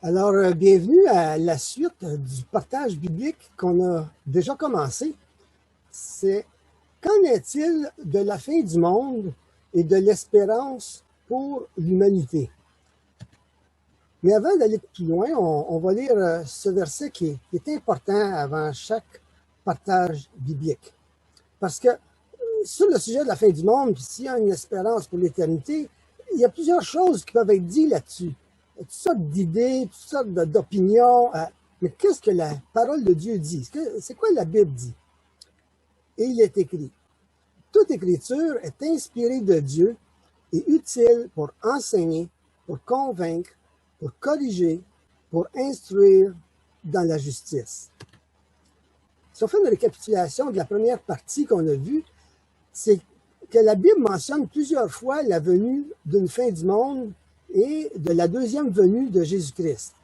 Bienvenue à la suite du partage biblique qu'on a déjà commencé. C'est qu'en est-il de la fin du monde et de l'espérance pour l'humanité? Mais avant d'aller plus loin, on va lire ce verset qui est important avant chaque partage biblique. Parce que sur le sujet de la fin du monde, puis s'il y a une espérance pour l'éternité, il y a plusieurs choses qui peuvent être dites là-dessus. Toutes sortes d'idées, toutes sortes d'opinions. Mais qu'est-ce que la parole de Dieu dit? C'est quoi la Bible dit? Et il est écrit: toute écriture est inspirée de Dieu et utile pour enseigner, pour convaincre, pour corriger, pour instruire dans la justice. Si on fait une récapitulation de la première partie qu'on a vue, c'est que la Bible mentionne plusieurs fois la venue d'une fin du monde et de la deuxième venue de Jésus-Christ.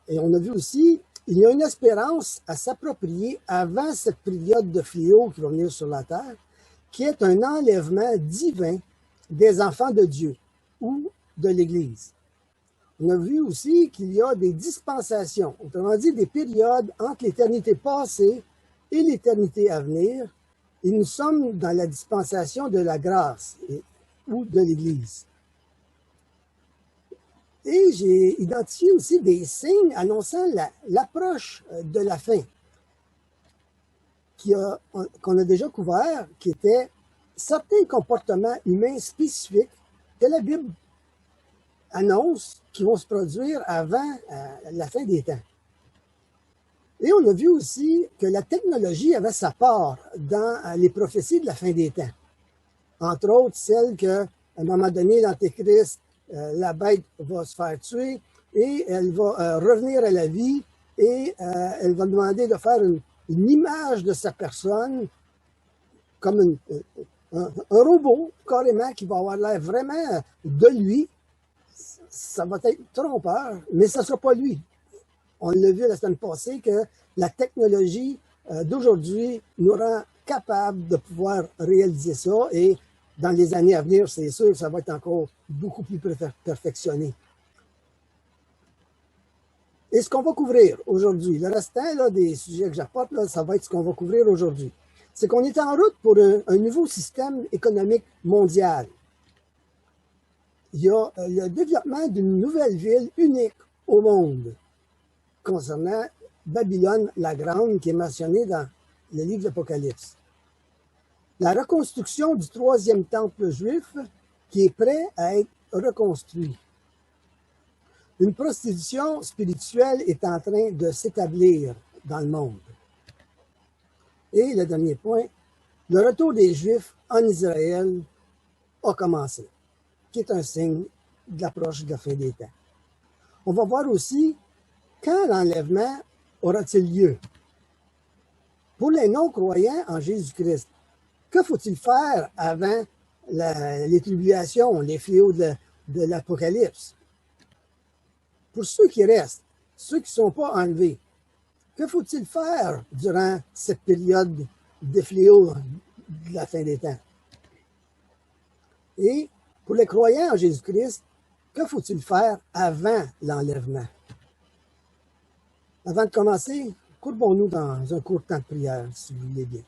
Et on a vu aussi, il y a une espérance à s'approprier avant cette période de fléau qui va venir sur la terre, qui est un enlèvement divin des enfants de Dieu ou de l'Église. On a vu aussi qu'il y a des dispensations, autrement dit des périodes entre l'éternité passée et l'éternité à venir, et nous sommes dans la dispensation de la grâce ou de l'Église. Et j'ai identifié aussi des signes annonçant l'approche de la fin qu'on a déjà couvert, qui étaient certains comportements humains spécifiques que la Bible annonce qui vont se produire avant la fin des temps. Et on a vu aussi que la technologie avait sa part dans les prophéties de la fin des temps. Entre autres, celle qu'à un moment donné, l'Antéchrist, la bête va se faire tuer et elle va revenir à la vie et elle va demander de faire une image de sa personne comme un robot, carrément, qui va avoir l'air vraiment de lui. Ça va être trompeur, mais ça ne sera pas lui. On l'a vu la semaine passée que la technologie d'aujourd'hui nous rend capable de pouvoir réaliser ça et dans les années à venir, c'est sûr, ça va être encore beaucoup plus perfectionné. Et ce qu'on va couvrir aujourd'hui, le restant là, des sujets que j'apporte, ça va être ce qu'on va couvrir aujourd'hui. C'est qu'on est en route pour un nouveau système économique mondial. Il y a le développement d'une nouvelle ville unique au monde concernant Babylone la Grande qui est mentionnée dans le livre de l'Apocalypse. La reconstruction du troisième temple juif qui est prêt à être reconstruit. Une prostitution spirituelle est en train de s'établir dans le monde. Et le dernier point, le retour des Juifs en Israël a commencé, qui est un signe de l'approche de la fin des temps. On va voir aussi quand l'enlèvement aura-t-il lieu. Pour les non-croyants en Jésus-Christ, que faut-il faire avant les tribulations, les fléaux de l'Apocalypse? Pour ceux qui restent, ceux qui ne sont pas enlevés, que faut-il faire durant cette période de fléaux de la fin des temps? Et pour les croyants en Jésus-Christ, que faut-il faire avant l'enlèvement? Avant de commencer, courbons-nous dans un court temps de prière, si vous voulez bien.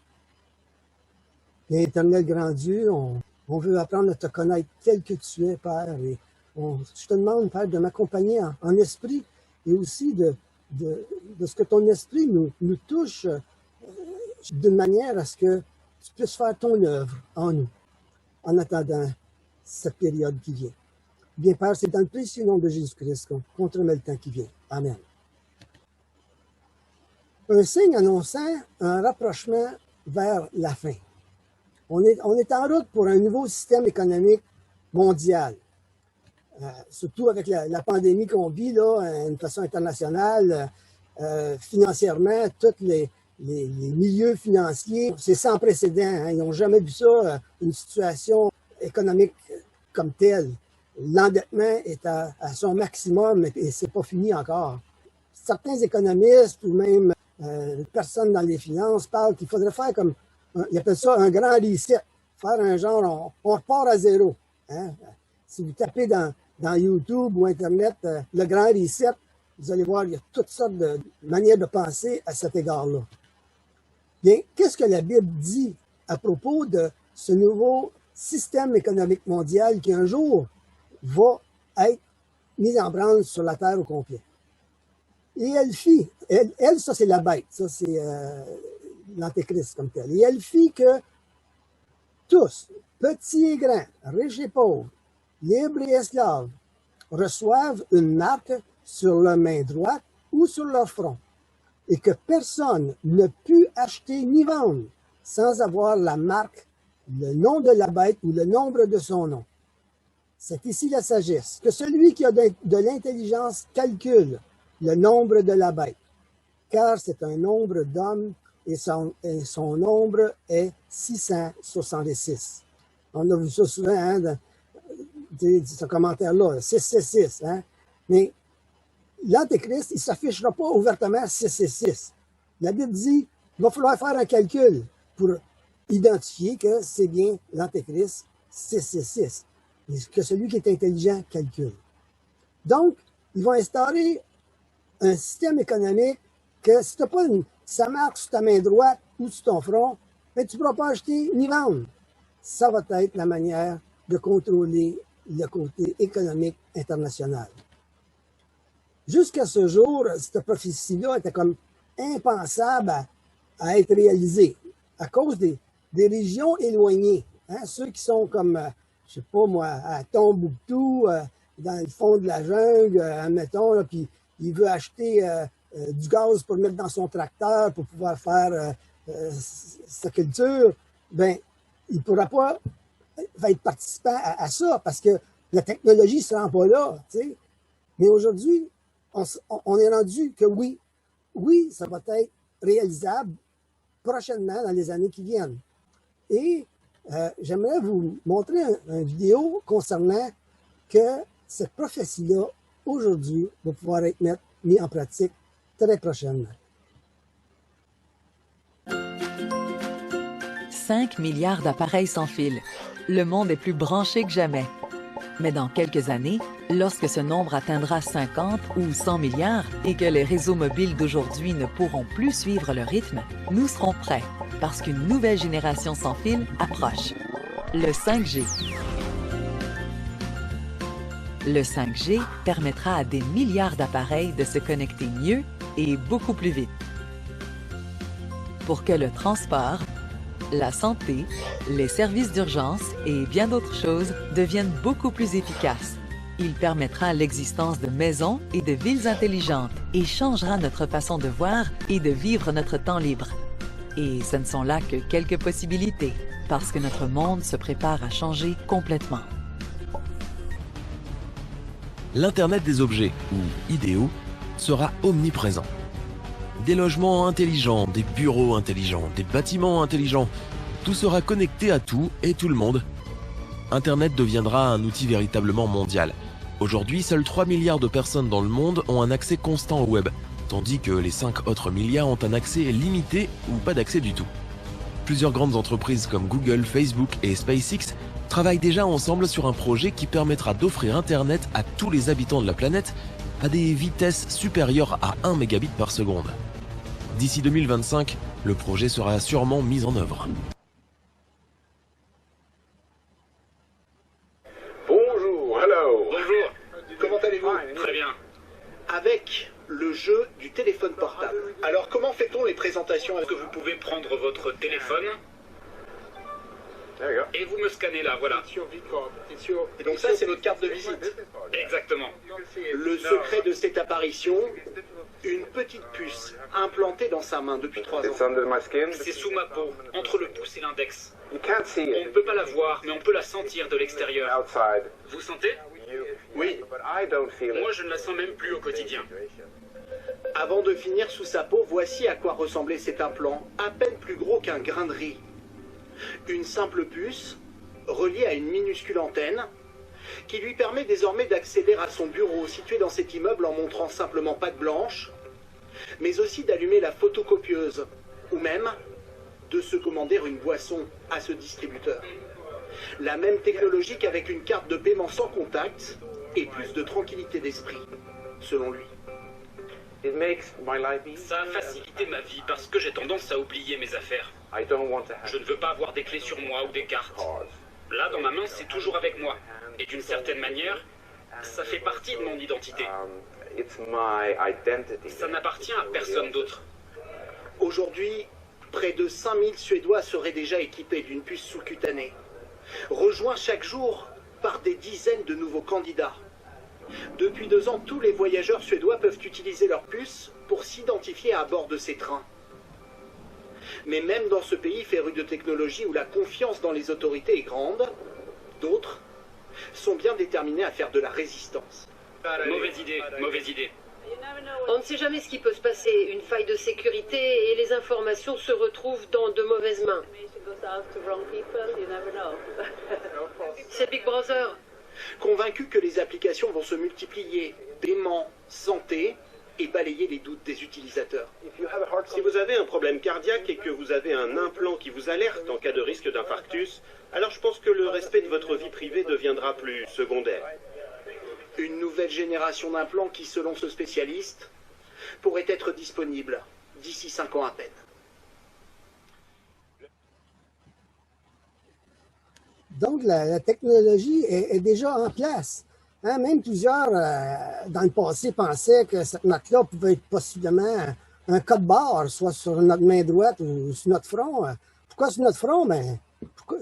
Éternel grand Dieu, on veut apprendre à te connaître tel que tu es, Père. Et je te demande, Père, de m'accompagner en esprit et aussi de ce que ton esprit nous touche d'une manière à ce que tu puisses faire ton œuvre en nous, en attendant cette période qui vient. Bien, Père, c'est dans le précieux nom de Jésus-Christ qu'on te remet le temps qui vient. Amen. Un signe annonçant un rapprochement vers la fin. On est en route pour un nouveau système économique mondial. Surtout avec la pandémie qu'on vit là, d'une façon internationale, financièrement, tous les milieux financiers, c'est sans précédent. Hein, ils n'ont jamais vu ça, une situation économique comme telle. L'endettement est à son maximum et c'est pas fini encore. Certains économistes ou même personnes dans les finances parlent qu'il faudrait faire comme, ils appellent ça un grand reset, faire un genre, on repart à zéro. Hein? Si vous tapez dans dans YouTube ou Internet, le grand reset, vous allez voir, il y a toutes sortes de manières de penser à cet égard-là. Bien, qu'est-ce que la Bible dit à propos de ce nouveau système économique mondial qui un jour va être mis en branle sur la terre au complet? Et elle, ça c'est la bête, ça c'est l'antéchrist comme tel. Et elle fit que tous, petits et grands, riches et pauvres, libres et esclaves, reçoivent une marque sur leur main droite ou sur leur front, et que personne ne put acheter ni vendre sans avoir la marque, le nom de la bête ou le nombre de son nom. C'est ici la sagesse, que celui qui a de l'intelligence calcule le nombre de la bête, car c'est un nombre d'hommes et son nombre est 666. On a vu ça souvent, hein, dans ce commentaire-là, 666. Hein? Mais l'Antéchrist, il ne s'affichera pas ouvertement 666. La Bible dit qu'il va falloir faire un calcul pour identifier que c'est bien l'Antéchrist 666. Et que celui qui est intelligent calcule. Donc, ils vont instaurer un système économique que si tu n'as pas sa marque sur ta main droite ou sur ton front, ben, tu ne pourras pas acheter ni vendre. Ça va être la manière de contrôler le côté économique international. Jusqu'à ce jour, cette prophétie-là était comme impensable à être réalisée à cause des régions éloignées. Hein, ceux qui sont comme, je sais pas moi, à Tombouctou, dans le fond de la jungle, admettons, là, puis il veut acheter du gaz pour le mettre dans son tracteur pour pouvoir faire sa culture, ben, il ne pourra pas être participant à ça parce que la technologie ne se rend pas là. T'sais. Mais aujourd'hui, on est rendu que oui, ça va être réalisable prochainement dans les années qui viennent. Et j'aimerais vous montrer une vidéo concernant que cette prophétie-là, aujourd'hui, va pouvoir être mise en pratique très prochainement. 5 milliards d'appareils sans fil. Le monde est plus branché que jamais. Mais dans quelques années, lorsque ce nombre atteindra 50 ou 100 milliards et que les réseaux mobiles d'aujourd'hui ne pourront plus suivre le rythme, nous serons prêts parce qu'une nouvelle génération sans fil approche. Le 5G. Le 5G permettra à des milliards d'appareils de se connecter mieux et beaucoup plus vite. Pour que le transport, la santé, les services d'urgence et bien d'autres choses deviennent beaucoup plus efficaces. Il permettra l'existence de maisons et de villes intelligentes et changera notre façon de voir et de vivre notre temps libre. Et ce ne sont là que quelques possibilités, parce que notre monde se prépare à changer complètement. L'Internet des objets, ou IDEO, sera omniprésent. Des logements intelligents, des bureaux intelligents, des bâtiments intelligents, tout sera connecté à tout et tout le monde. Internet deviendra un outil véritablement mondial. Aujourd'hui, seuls 3 milliards de personnes dans le monde ont un accès constant au web, tandis que les 5 autres milliards ont un accès limité ou pas d'accès du tout. Plusieurs grandes entreprises comme Google, Facebook et SpaceX travaillent déjà ensemble sur un projet qui permettra d'offrir Internet à tous les habitants de la planète à des vitesses supérieures à 1 mégabit par seconde. D'ici 2025, le projet sera sûrement mis en œuvre. Bonjour, hello. Bonjour. Comment allez-vous? Très bien. Avec le jeu du téléphone portable. Alors comment fait-on les présentations? Est-ce que vous pouvez prendre votre téléphone et vous me scannez là, voilà. Et donc ça, c'est votre carte de visite. Exactement. Le secret de cette apparition, une petite puce implantée dans sa main depuis 3 ans. C'est sous ma peau, entre le pouce et l'index. On ne peut pas la voir, mais on peut la sentir de l'extérieur. Vous sentez? Oui. Moi, je ne la sens même plus au quotidien. Avant de finir sous sa peau, voici à quoi ressemblait cet implant, à peine plus gros qu'un grain de riz. Une simple puce, reliée à une minuscule antenne, qui lui permet désormais d'accéder à son bureau situé dans cet immeuble en montrant simplement patte blanche, mais aussi d'allumer la photocopieuse, ou même de se commander une boisson à ce distributeur. La même technologie qu'avec une carte de paiement sans contact, et plus de tranquillité d'esprit, selon lui. Ça a facilité ma vie parce que j'ai tendance à oublier mes affaires. Je ne veux pas avoir des clés sur moi ou des cartes. Là, dans ma main, c'est toujours avec moi. Et d'une certaine manière, ça fait partie de mon identité. Ça n'appartient à personne d'autre. Aujourd'hui, près de 5000 Suédois seraient déjà équipés d'une puce sous-cutanée, rejoints chaque jour par des dizaines de nouveaux candidats. Depuis 2 ans, tous les voyageurs suédois peuvent utiliser leur puce pour s'identifier à bord de ces trains. Mais même dans ce pays féru de technologie où la confiance dans les autorités est grande, d'autres sont bien déterminés à faire de la résistance. Mauvaise idée, mauvaise idée. On ne sait jamais ce qui peut se passer. Une faille de sécurité et les informations se retrouvent dans de mauvaises mains. C'est Big Brother. Convaincus que les applications vont se multiplier, paiement, santé, et balayer les doutes des utilisateurs. Si vous avez un problème cardiaque et que vous avez un implant qui vous alerte en cas de risque d'infarctus, alors je pense que le respect de votre vie privée deviendra plus secondaire. Une nouvelle génération d'implants qui, selon ce spécialiste, pourrait être disponible d'ici 5 ans à peine. Donc, la technologie est déjà en place. Hein, même plusieurs, dans le passé, pensaient que cette marque-là pouvait être possiblement un code barre, soit sur notre main droite ou sur notre front. Pourquoi sur notre front? Ben,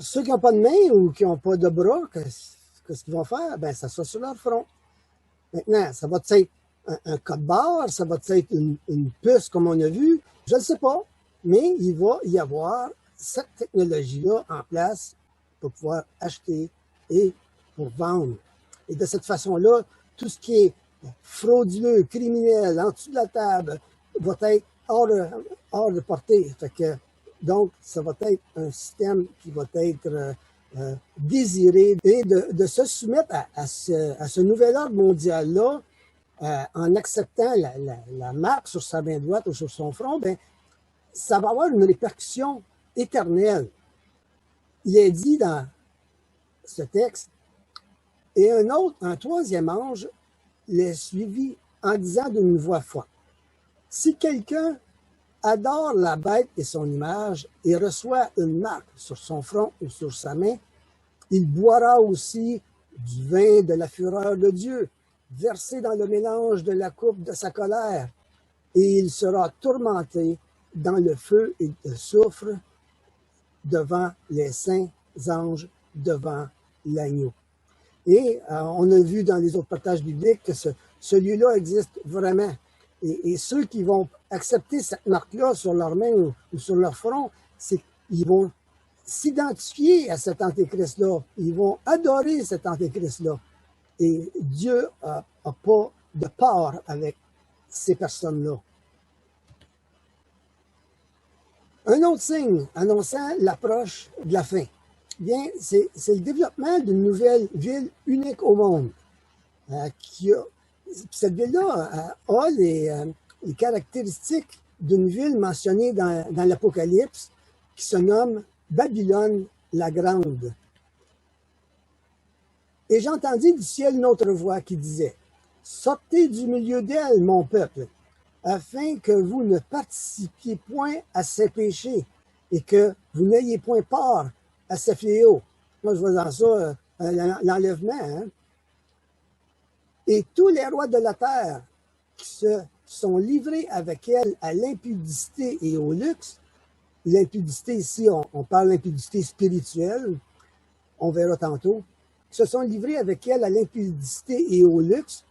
ceux qui n'ont pas de main ou qui n'ont pas de bras, qu'est-ce qu'ils vont faire? Ben, ça sera sur leur front. Maintenant, ça va être un code barre, ça va être une puce comme on a vu, je ne sais pas, mais il va y avoir cette technologie-là en place pour pouvoir acheter et pour vendre. Et de cette façon-là, tout ce qui est frauduleux, criminel, en dessous de la table, va être hors de portée. Fait que, donc, ça va être un système qui va être désiré et de se soumettre à ce nouvel ordre mondial-là en acceptant la marque sur sa main droite ou sur son front, ben, ça va avoir une répercussion éternelle. Il est dit dans ce texte, et un troisième ange les suivit en disant d'une voix forte, « Si quelqu'un adore la bête et son image et reçoit une marque sur son front ou sur sa main, il boira aussi du vin de la fureur de Dieu, versé dans le mélange de la coupe de sa colère, et il sera tourmenté dans le feu et le soufre devant les saints anges, devant l'agneau. » Et on a vu dans les autres partages bibliques que ce lieu-là existe vraiment. Et ceux qui vont accepter cette marque-là sur leur main ou sur leur front, ils vont s'identifier à cet antéchrist-là. Ils vont adorer cet antéchrist-là. Et Dieu n'a pas de part avec ces personnes-là. Un autre signe annonçant l'approche de la fin, bien, c'est le développement d'une nouvelle ville unique au monde. Cette ville-là a les caractéristiques d'une ville mentionnée dans l'Apocalypse qui se nomme Babylone la Grande. Et j'entendis du ciel une autre voix qui disait, « Sortez du milieu d'elle, mon peuple, afin que vous ne participiez point à ses péchés et que vous n'ayez point part à ses fléaux. » Moi, je vois dans ça l'enlèvement. Hein? Et tous les rois de la terre qui se sont livrés avec elle à l'impudicité et au luxe, l'impudicité ici, on parle d'impudicité spirituelle, on verra tantôt, qui se sont livrés avec elle à l'impudicité et au luxe,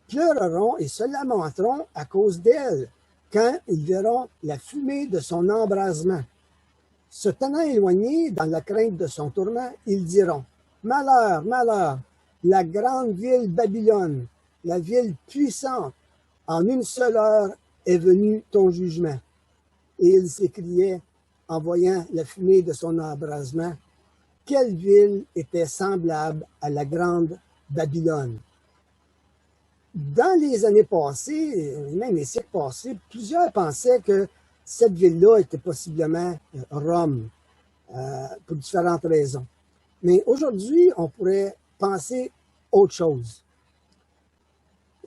pleureront et se lamenteront à cause d'elle, quand ils verront la fumée de son embrasement. Se tenant éloignés dans la crainte de son tourment, ils diront, « Malheur, malheur, la grande ville Babylone, la ville puissante, en une seule heure est venu ton jugement. » Et ils s'écriaient, en voyant la fumée de son embrasement, « Quelle ville était semblable à la grande Babylone? » Dans les années passées, même les siècles passés, plusieurs pensaient que cette ville-là était possiblement Rome, pour différentes raisons. Mais aujourd'hui, on pourrait penser autre chose.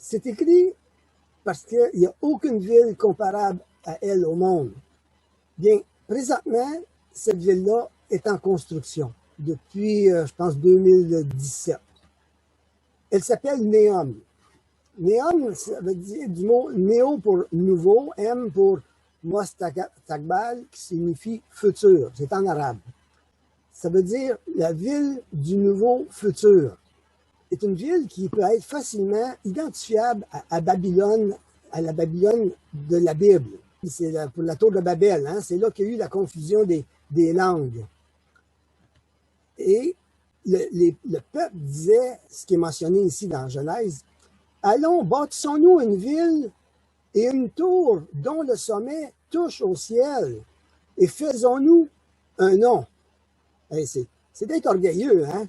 C'est écrit parce qu'il n'y a aucune ville comparable à elle au monde. Bien, présentement, cette ville-là est en construction depuis, je pense, 2017. Elle s'appelle Neom. Neom, ça veut dire du mot néo pour nouveau, M pour Mostaqbal, qui signifie futur. C'est en arabe. Ça veut dire la ville du nouveau futur. C'est une ville qui peut être facilement identifiable à Babylone, à la Babylone de la Bible. C'est pour la tour de Babel, hein? C'est là qu'il y a eu la confusion des langues. Et le peuple disait, ce qui est mentionné ici dans Genèse, « Allons, bâtissons-nous une ville et une tour dont le sommet touche au ciel, et faisons-nous un nom. » C'est d'être orgueilleux, hein?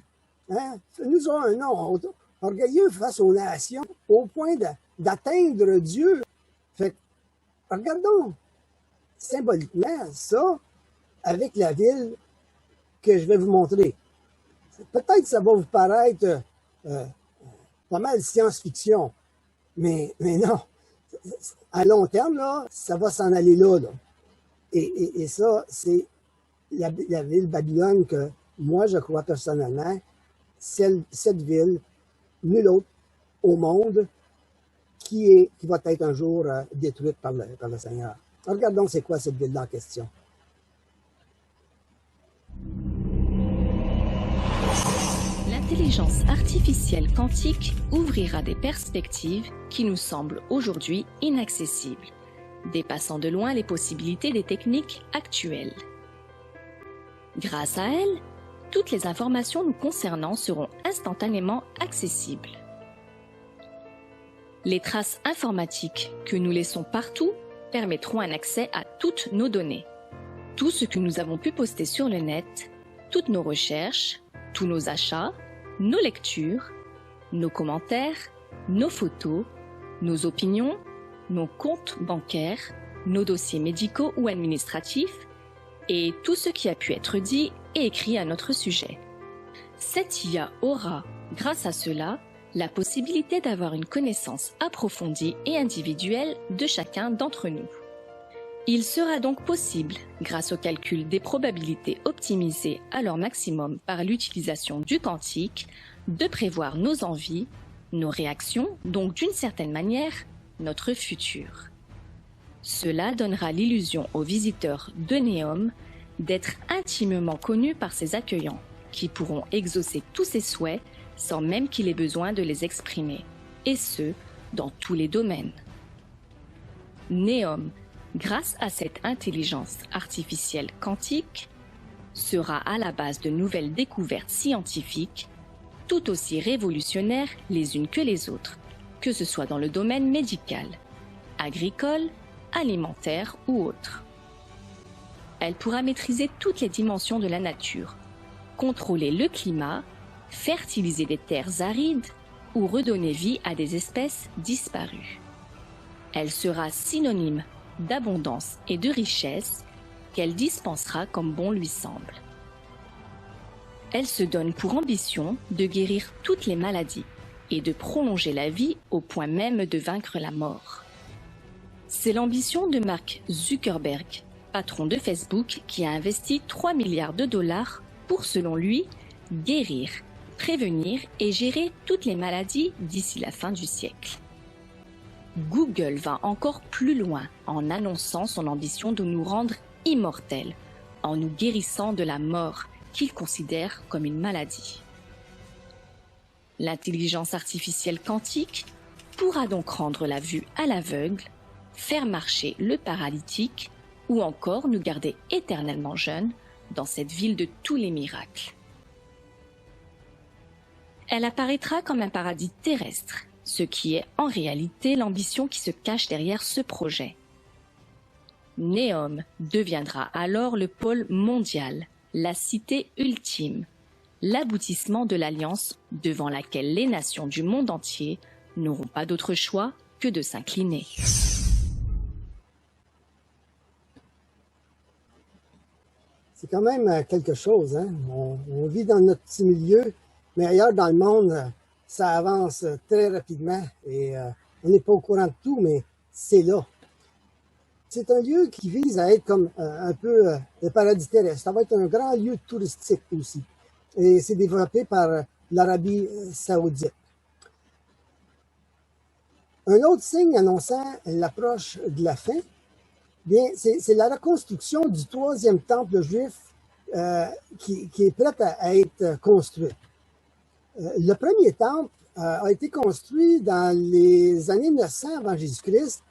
Fais-nous un nom, orgueilleux face aux nations, au point d'atteindre Dieu. Fait que, regardons symboliquement ça avec la ville que je vais vous montrer. Peut-être que ça va vous paraître pas mal science-fiction, mais non. À long terme, là, ça va s'en aller là. Et ça, c'est la ville Babylone que moi, je crois personnellement, cette ville, nulle autre au monde, qui va être un jour détruite par le Seigneur. Regardons c'est quoi cette ville-là en question. L'intelligence artificielle quantique ouvrira des perspectives qui nous semblent aujourd'hui inaccessibles, dépassant de loin les possibilités des techniques actuelles. Grâce à elle, toutes les informations nous concernant seront instantanément accessibles. Les traces informatiques que nous laissons partout permettront un accès à toutes nos données. Tout ce que nous avons pu poster sur le net, toutes nos recherches, tous nos achats, nos lectures, nos commentaires, nos photos, nos opinions, nos comptes bancaires, nos dossiers médicaux ou administratifs, et tout ce qui a pu être dit et écrit à notre sujet. Cette IA aura, grâce à cela, la possibilité d'avoir une connaissance approfondie et individuelle de chacun d'entre nous. Il sera donc possible, grâce au calcul des probabilités optimisées à leur maximum par l'utilisation du quantique, de prévoir nos envies, nos réactions, donc d'une certaine manière, notre futur. Cela donnera l'illusion aux visiteurs de Neom d'être intimement connus par ses accueillants, qui pourront exaucer tous ses souhaits sans même qu'il ait besoin de les exprimer, et ce, dans tous les domaines. Neom, grâce à cette intelligence artificielle quantique, sera à la base de nouvelles découvertes scientifiques, tout aussi révolutionnaires les unes que les autres, que ce soit dans le domaine médical, agricole, alimentaire ou autre. Elle pourra maîtriser toutes les dimensions de la nature, contrôler le climat, fertiliser des terres arides ou redonner vie à des espèces disparues. Elle sera synonyme d'abondance et de richesse qu'elle dispensera comme bon lui semble. Elle se donne pour ambition de guérir toutes les maladies et de prolonger la vie au point même de vaincre la mort. C'est l'ambition de Mark Zuckerberg, patron de Facebook, qui a investi 3 milliards de dollars pour, selon lui, guérir, prévenir et gérer toutes les maladies d'ici la fin du siècle. Google va encore plus loin en annonçant son ambition de nous rendre immortels, en nous guérissant de la mort qu'il considère comme une maladie. L'intelligence artificielle quantique pourra donc rendre la vue à l'aveugle, faire marcher le paralytique ou encore nous garder éternellement jeunes dans cette ville de tous les miracles. Elle apparaîtra comme un paradis terrestre, ce qui est en réalité l'ambition qui se cache derrière ce projet. Neom deviendra alors le pôle mondial, la cité ultime, l'aboutissement de l'alliance devant laquelle les nations du monde entier n'auront pas d'autre choix que de s'incliner. C'est quand même quelque chose, hein? On vit dans notre petit milieu, mais ailleurs dans le monde, ça avance très rapidement et On n'est pas au courant de tout, mais c'est là. C'est un lieu qui vise à être comme un peu le paradis terrestre. Ça va être un grand lieu touristique aussi. Et c'est développé par l'Arabie saoudite. Un autre signe annonçant l'approche de la fin, bien, c'est la reconstruction du troisième temple juif qui est prêt à être construit. Le premier temple a été construit dans les années 900 avant Jésus-Christ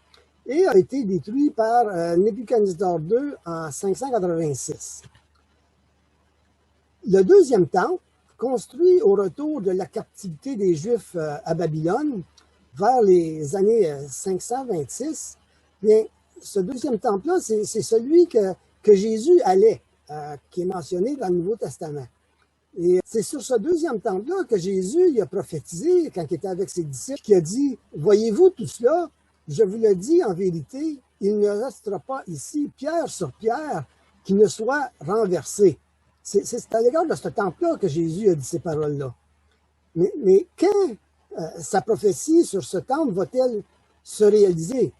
et a été détruit par Nebuchadnezzar II en 586. Le deuxième temple, construit au retour de la captivité des Juifs à Babylone, vers les années 526, bien, ce deuxième temple-là, c'est celui que Jésus allait, qui est mentionné dans le Nouveau Testament. Et c'est sur ce deuxième temple-là que Jésus il a prophétisé, quand il était avec ses disciples, qui a dit, « Voyez-vous tout cela? Je vous le dis en vérité, il ne restera pas ici pierre sur pierre qui ne soit renversée. » C'est à l'égard de ce temple-là que Jésus a dit ces paroles-là. Mais quand sa prophétie sur ce temple va-t-elle se réaliser?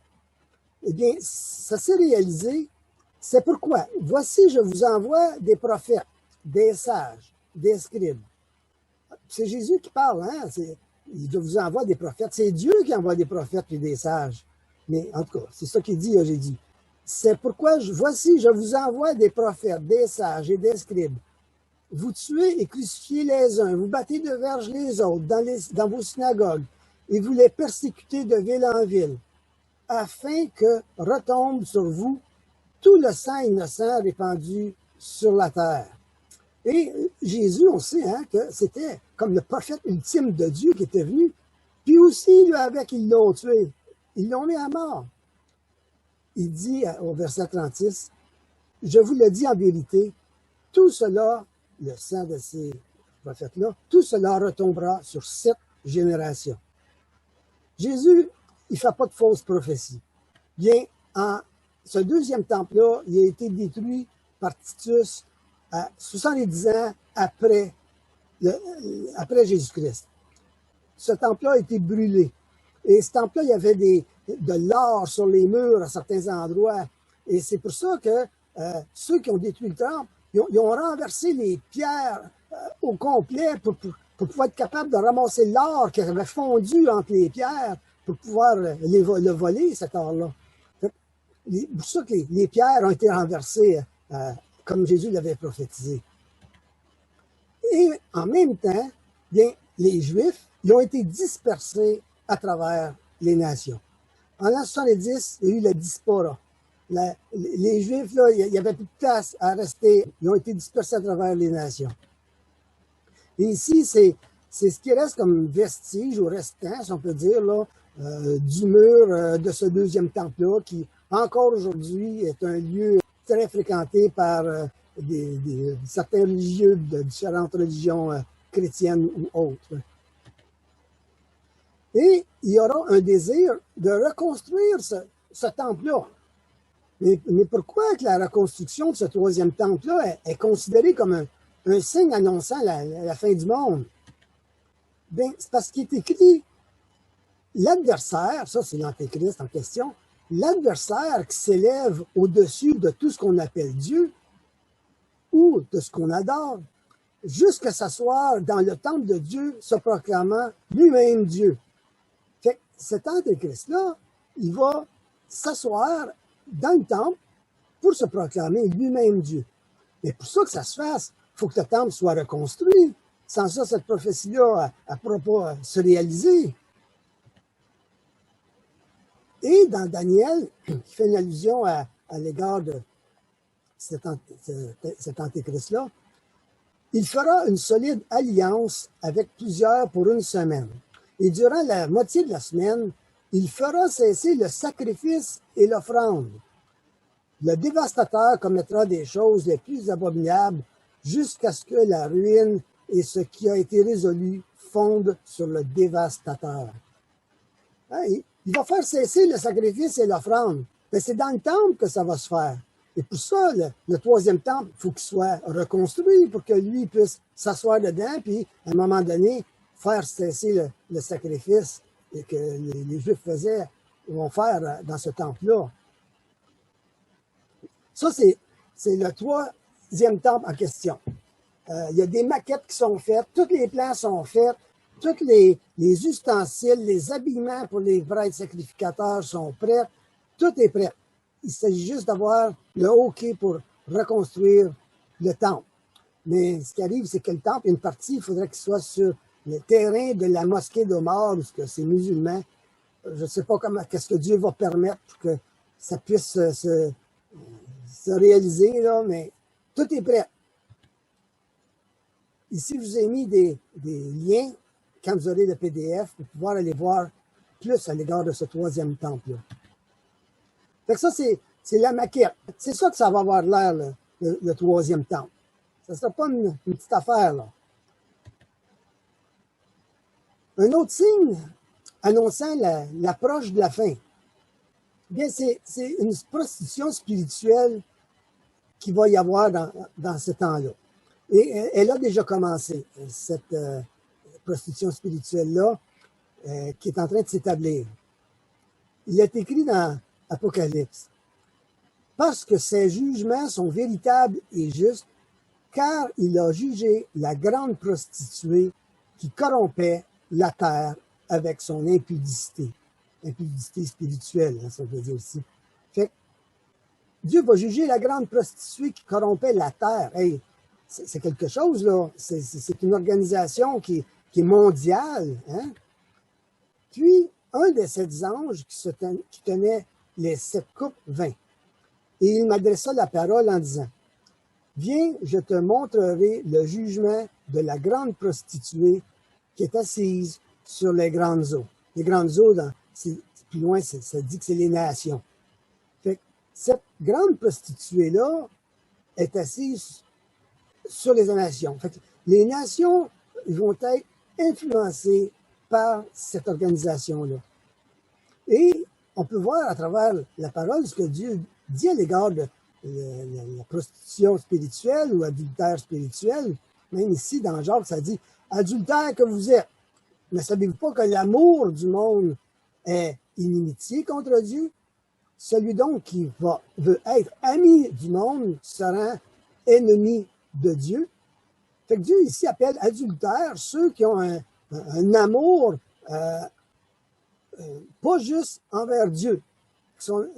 Eh bien, ça s'est réalisé. C'est pourquoi, voici, je vous envoie des prophètes, des sages, des scribes. C'est Jésus qui parle, hein? Je vous envoie des prophètes. C'est Dieu qui envoie des prophètes et des sages. Mais en tout cas, c'est ça qu'il dit, j'ai dit. C'est pourquoi, voici, je vous envoie des prophètes, des sages et des scribes. Vous tuez et crucifiez les uns, vous battez de verge les autres dans vos synagogues, et vous les persécutez de ville en ville, afin que retombe sur vous tout le sang innocent répandu sur la terre. Et Jésus, on sait hein, que c'était comme le prophète ultime de Dieu qui était venu, puis aussi, lui avec, ils l'ont tué, ils l'ont mis à mort. Il dit au verset 36, « Je vous le dis en vérité, tout cela, le sang de ces prophètes-là, tout cela retombera sur 7 générations. » Jésus, il ne fait pas de fausses prophéties. Bien, ce deuxième temple-là, il a été détruit par Titus à 70 ans après Jésus-Christ. Ce temple-là a été brûlé. Et ce temple-là, il y avait de l'or sur les murs à certains endroits. Et c'est pour ça que ceux qui ont détruit le temple, ils ont renversé les pierres au complet pour pouvoir être capable de ramasser l'or qui avait fondu entre les pierres pour pouvoir le voler, cet or-là. C'est pour ça que les pierres ont été renversées comme Jésus l'avait prophétisé. Et en même temps, bien, les Juifs, ils ont été dispersés à travers les nations. En l'an 70, il y a eu la diaspora. Les Juifs, là, il n'y avait plus de place à rester. Ils ont été dispersés à travers les nations. Et ici, c'est ce qui reste comme vestige ou restant, si on peut dire, là, du mur de ce deuxième temple-là, qui, encore aujourd'hui, est un lieu très fréquenté par certains religieux de différentes religions chrétiennes ou autres. Et il y aura un désir de reconstruire ce temple-là. Mais pourquoi que la reconstruction de ce troisième temple-là est considérée comme un signe annonçant la fin du monde? Bien, c'est parce qu'il est écrit, l'adversaire, ça c'est l'Antéchrist en question, l'adversaire qui s'élève au-dessus de tout ce qu'on appelle Dieu ou de ce qu'on adore, jusqu'à s'asseoir dans le temple de Dieu, se proclamant lui-même Dieu. Fait que cet Antéchrist-là, il va s'asseoir dans le temple pour se proclamer lui-même Dieu. Mais pour ça que ça se fasse, il faut que le temple soit reconstruit. Sans ça, cette prophétie-là ne pourra pas se réaliser. Et dans Daniel, qui fait une allusion à l'égard de cet Antéchrist-là, il fera une solide alliance avec plusieurs pour une semaine. Et durant la moitié de la semaine, il fera cesser le sacrifice et l'offrande. Le dévastateur commettra des choses les plus abominables jusqu'à ce que la ruine et ce qui a été résolu fondent sur le dévastateur. Hein, il va faire cesser le sacrifice et l'offrande. Mais c'est dans le temple que ça va se faire. Et pour ça, le troisième temple, il faut qu'il soit reconstruit pour que lui puisse s'asseoir dedans, puis à un moment donné, faire cesser le sacrifice et que les Juifs vont faire dans ce temple-là. Ça, c'est le troisième temple en question. Il y a des maquettes qui sont faites, tous les plans sont faits, tous les ustensiles, les habillements pour les prêtres sacrificateurs sont prêts, tout est prêt. Il s'agit juste d'avoir le OK pour reconstruire le temple. Mais ce qui arrive, c'est que le temple, une partie, il faudrait qu'il soit sur le terrain de la mosquée d'Omar, où c'est musulman. Je ne sais pas qu'est-ce que Dieu va permettre pour que ça puisse se réaliser, là, mais tout est prêt. Ici, je vous ai mis des liens, quand vous aurez le PDF, pour pouvoir aller voir plus à l'égard de ce troisième temple-là. Fait que ça, c'est la maquette. C'est ça que ça va avoir l'air, le troisième temple. Ça ne sera pas une petite affaire, là. Un autre signe annonçant l'approche de la fin, bien, c'est une prostitution spirituelle qu'il va y avoir dans ce temps-là. Et elle a déjà commencé, cette prostitution spirituelle-là, qui est en train de s'établir. Il est écrit dans Apocalypse. Parce que ses jugements sont véritables et justes, car il a jugé la grande prostituée qui corrompait la terre avec son impudicité. Impudicité spirituelle, hein, ça veut dire aussi. Fait que Dieu va juger la grande prostituée qui corrompait la terre. Hey, c'est quelque chose, là. C'est une organisation qui est mondiale. Hein? Puis, un de ces anges qui tenait les 7 coupes vint. Et il m'adressa la parole en disant, « Viens, je te montrerai le jugement de la grande prostituée qui est assise sur les grandes eaux. » Les grandes eaux, plus loin, ça dit que c'est les nations. Fait que cette grande prostituée-là est assise sur les nations. Fait que les nations vont être influencées par cette organisation-là. Et on peut voir à travers la parole ce que Dieu dit à l'égard de la prostitution spirituelle ou adultère spirituel. Même ici, dans Jacques, ça dit « Adultère que vous êtes ». Ne savez-vous pas que l'amour du monde est inimitié contre Dieu? Celui donc qui veut être ami du monde sera ennemi de Dieu. Fait que Dieu ici appelle adultères ceux qui ont un amour pas juste envers Dieu.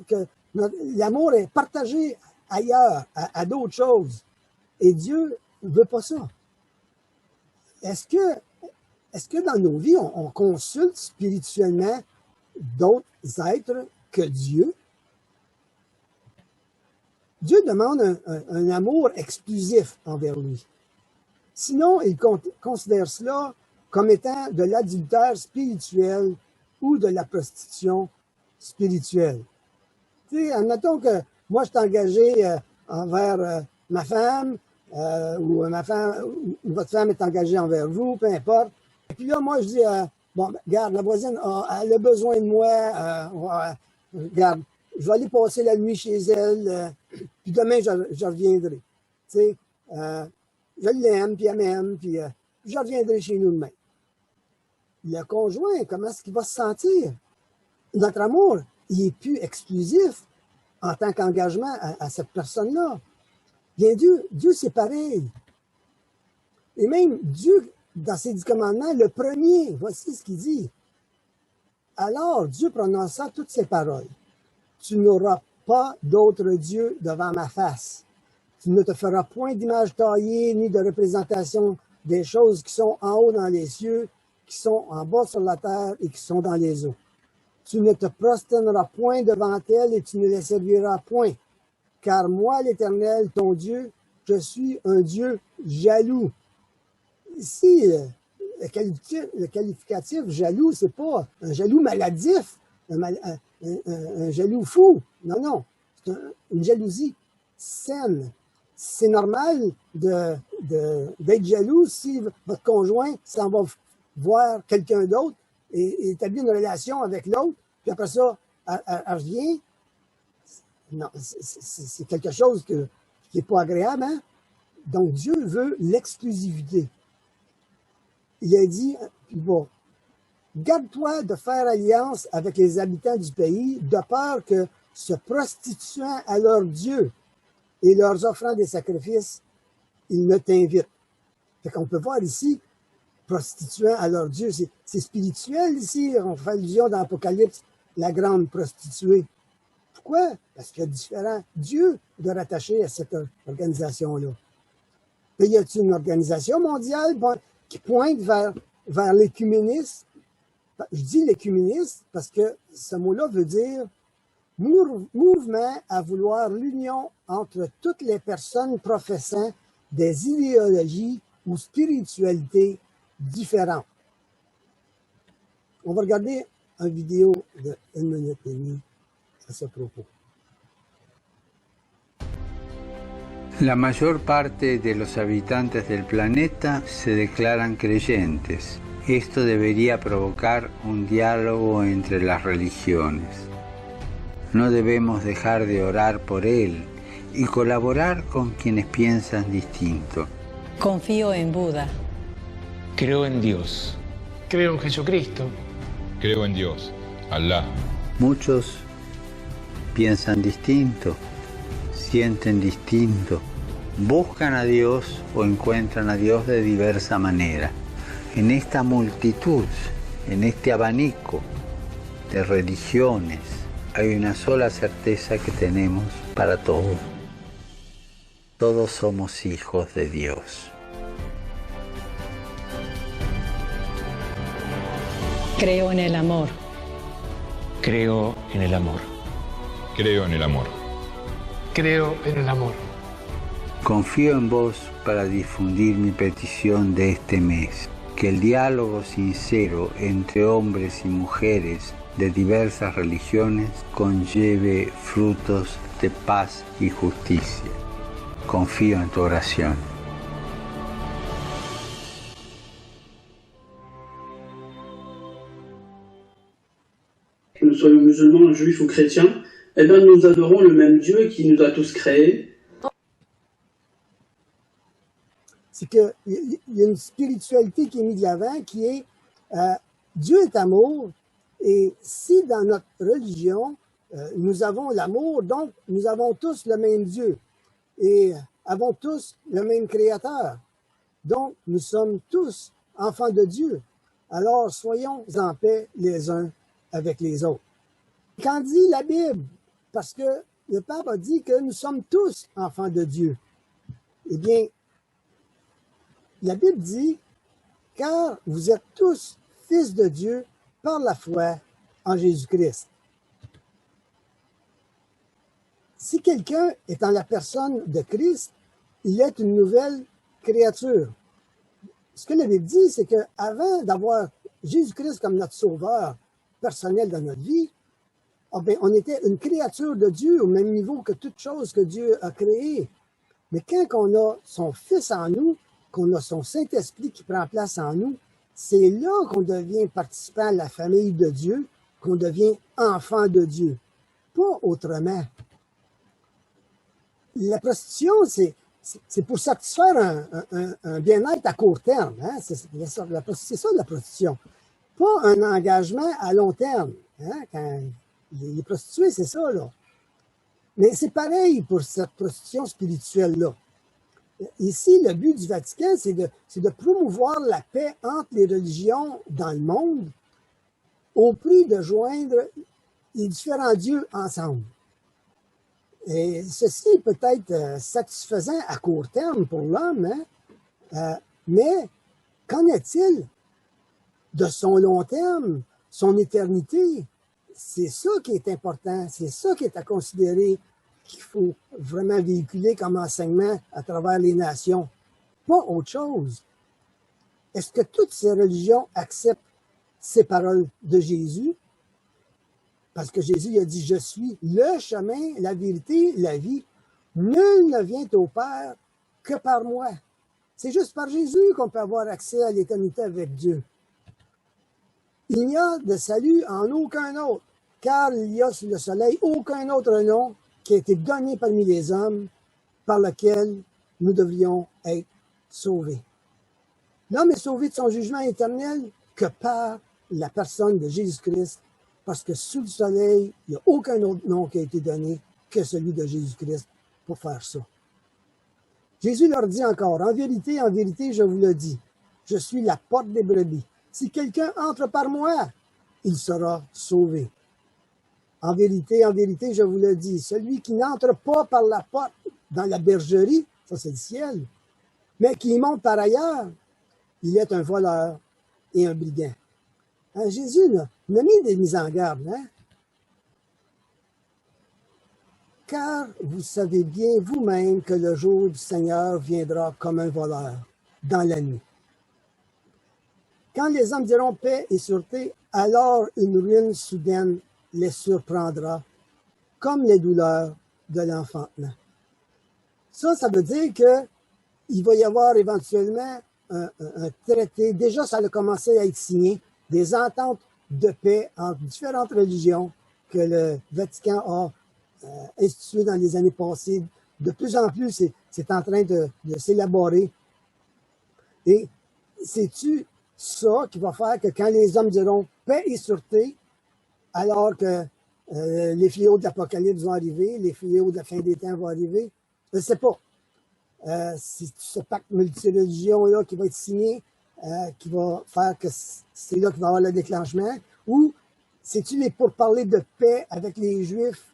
Que l'amour est partagé ailleurs, à d'autres choses. Et Dieu ne veut pas ça. Est-ce que dans nos vies, on consulte spirituellement d'autres êtres que Dieu? Dieu demande un amour exclusif envers lui. Sinon, il considère cela comme étant de l'adultère spirituel ou de la prostitution spirituelle. Tu sais, admettons que moi, je suis engagé envers ma femme, ou votre femme est engagée envers vous, peu importe. Et puis là, moi, je dis, bon, regarde, la voisine, elle a besoin de moi, regarde, je vais aller passer la nuit chez elle, puis demain, je reviendrai. Tu sais, je l'aime, puis elle m'aime, puis je reviendrai chez nous demain. Le conjoint, comment est-ce qu'il va se sentir? Notre amour, il n'est plus exclusif en tant qu'engagement à cette personne-là. Bien, Dieu, c'est pareil. Et même Dieu, dans ses 10 commandements, le premier, voici ce qu'il dit. Alors, Dieu prononça toutes ces paroles. Tu n'auras pas d'autre Dieu devant ma face. Tu ne te feras point d'image taillée, ni de représentation des choses qui sont en haut dans les cieux, qui sont en bas sur la terre et qui sont dans les eaux. Tu ne te prosterneras point devant elles et tu ne les serviras point. Car moi, l'Éternel, ton Dieu, je suis un Dieu jaloux. Ici, le qualificatif jaloux, c'est pas un jaloux maladif, un jaloux fou. Non, non. C'est une jalousie saine. C'est normal d'être jaloux si votre conjoint s'en va voir quelqu'un d'autre et établir une relation avec l'autre, puis après ça, elle revient. Non, c'est quelque chose qui n'est pas agréable, hein? Donc, Dieu veut l'exclusivité. Il a dit, bon, garde-toi de faire alliance avec les habitants du pays, de peur que, se prostituant à leur Dieu et leur offrant des sacrifices, ils ne t'invitent. Fait qu'on peut voir ici, prostituant à leur Dieu, c'est spirituel ici, on fait allusion dans l'Apocalypse, la grande prostituée. Pourquoi? Parce qu'il y a différents dieux de rattacher à cette organisation-là. Et y a-t-il une organisation mondiale qui pointe vers l'écuménisme? Je dis l'écuménisme parce que ce mot-là veut dire mouvement à vouloir l'union entre toutes les personnes professant des idéologies ou spiritualités différentes. On va regarder une vidéo de 1 minute et demie à ce propos. La mayor parte de los habitantes del planeta se declaran creyentes. Esto debería provocar un diálogo entre las religiones. No debemos dejar de orar por él y colaborar con quienes piensan distinto. Confío en Buda. Creo en Dios. Creo en Jesucristo. Creo en Dios, Alá. Muchos piensan distinto, sienten distinto, buscan a Dios o encuentran a Dios de diversa manera. En esta multitud, en este abanico de religiones, hay una sola certeza que tenemos para todos. Todos somos hijos de Dios. Creo en el amor. Creo en el amor. Creo en el amor. Creo en el amor. Confío en vos para difundir mi petición de este mes. Que el diálogo sincero entre hombres y mujeres de diversas religiones conlleve frutos de paz y justicia. Confío en tu oración. Que nous soyons musulmans, juifs ou chrétiens, eh bien nous adorons le même Dieu qui nous a tous créés. C'est qu'il y a une spiritualité qui est mise de l'avant, qui est Dieu est amour, et si dans notre religion, nous avons l'amour, donc nous avons tous le même Dieu, et avons tous le même Créateur. Donc, nous sommes tous enfants de Dieu. Alors, soyons en paix les uns avec les autres. Qu'en dit la Bible? Parce que le pape a dit que nous sommes tous enfants de Dieu. Eh bien, la Bible dit, car vous êtes tous fils de Dieu par la foi en Jésus-Christ. Si quelqu'un est en la personne de Christ, il est une nouvelle créature. Ce que la Bible dit, c'est qu'avant d'avoir Jésus-Christ comme notre sauveur personnel dans notre vie, on était une créature de Dieu au même niveau que toute chose que Dieu a créée. Mais quand on a son Fils en nous, qu'on a son Saint-Esprit qui prend place en nous, c'est là qu'on devient participant à la famille de Dieu, qu'on devient enfant de Dieu. Pas autrement. La prostitution, c'est pour satisfaire un bien-être à court terme. Hein? C'est ça la prostitution. Pas un engagement à long terme. Hein? Quand les prostituées, c'est ça, là. Mais c'est pareil pour cette prostitution spirituelle-là. Ici, le but du Vatican, c'est de promouvoir la paix entre les religions dans le monde au prix de joindre les différents dieux ensemble. Et ceci peut être satisfaisant à court terme pour l'homme, hein? Mais qu'en est-il de son long terme, son éternité? C'est ça qui est important, c'est ça qui est à considérer, qu'il faut vraiment véhiculer comme enseignement à travers les nations. Pas autre chose. Est-ce que toutes ces religions acceptent ces paroles de Jésus? Parce que Jésus a dit, je suis le chemin, la vérité, la vie. Nul ne vient au Père que par moi. C'est juste par Jésus qu'on peut avoir accès à l'éternité avec Dieu. Il n'y a de salut en aucun autre, car il n'y a sous le soleil aucun autre nom qui a été donné parmi les hommes par lequel nous devrions être sauvés. L'homme est sauvé de son jugement éternel que par la personne de Jésus-Christ, parce que sous le soleil, il n'y a aucun autre nom qui a été donné que celui de Jésus-Christ pour faire ça. Jésus leur dit encore, en vérité, je vous le dis, je suis la porte des brebis. Si quelqu'un entre par moi, il sera sauvé. En vérité, je vous le dis, celui qui n'entre pas par la porte dans la bergerie, ça c'est le ciel, mais qui y monte par ailleurs, il est un voleur et un brigand. Hein, Jésus n'a mis des mises en garde. Hein? Car vous savez bien vous-même que le jour du Seigneur viendra comme un voleur dans la nuit. Quand les hommes diront paix et sûreté, alors une ruine soudaine les surprendra, comme les douleurs de l'enfantement. Ça veut dire qu'il va y avoir éventuellement un traité, déjà ça a commencé à être signé, des ententes de paix entre différentes religions que le Vatican a instituées dans les années passées. De plus en plus, c'est en train de s'élaborer. Et c'est-tu ça qui va faire que quand les hommes diront paix et sûreté, alors que les fléaux de l'Apocalypse vont arriver, les fléaux de la fin des temps vont arriver? Je ne sais pas. C'est ce pacte multireligion-là qui va être signé, qui va faire que c'est là qu'il va y avoir le déclenchement, ou c'est-tu les pourparlers de paix avec les Juifs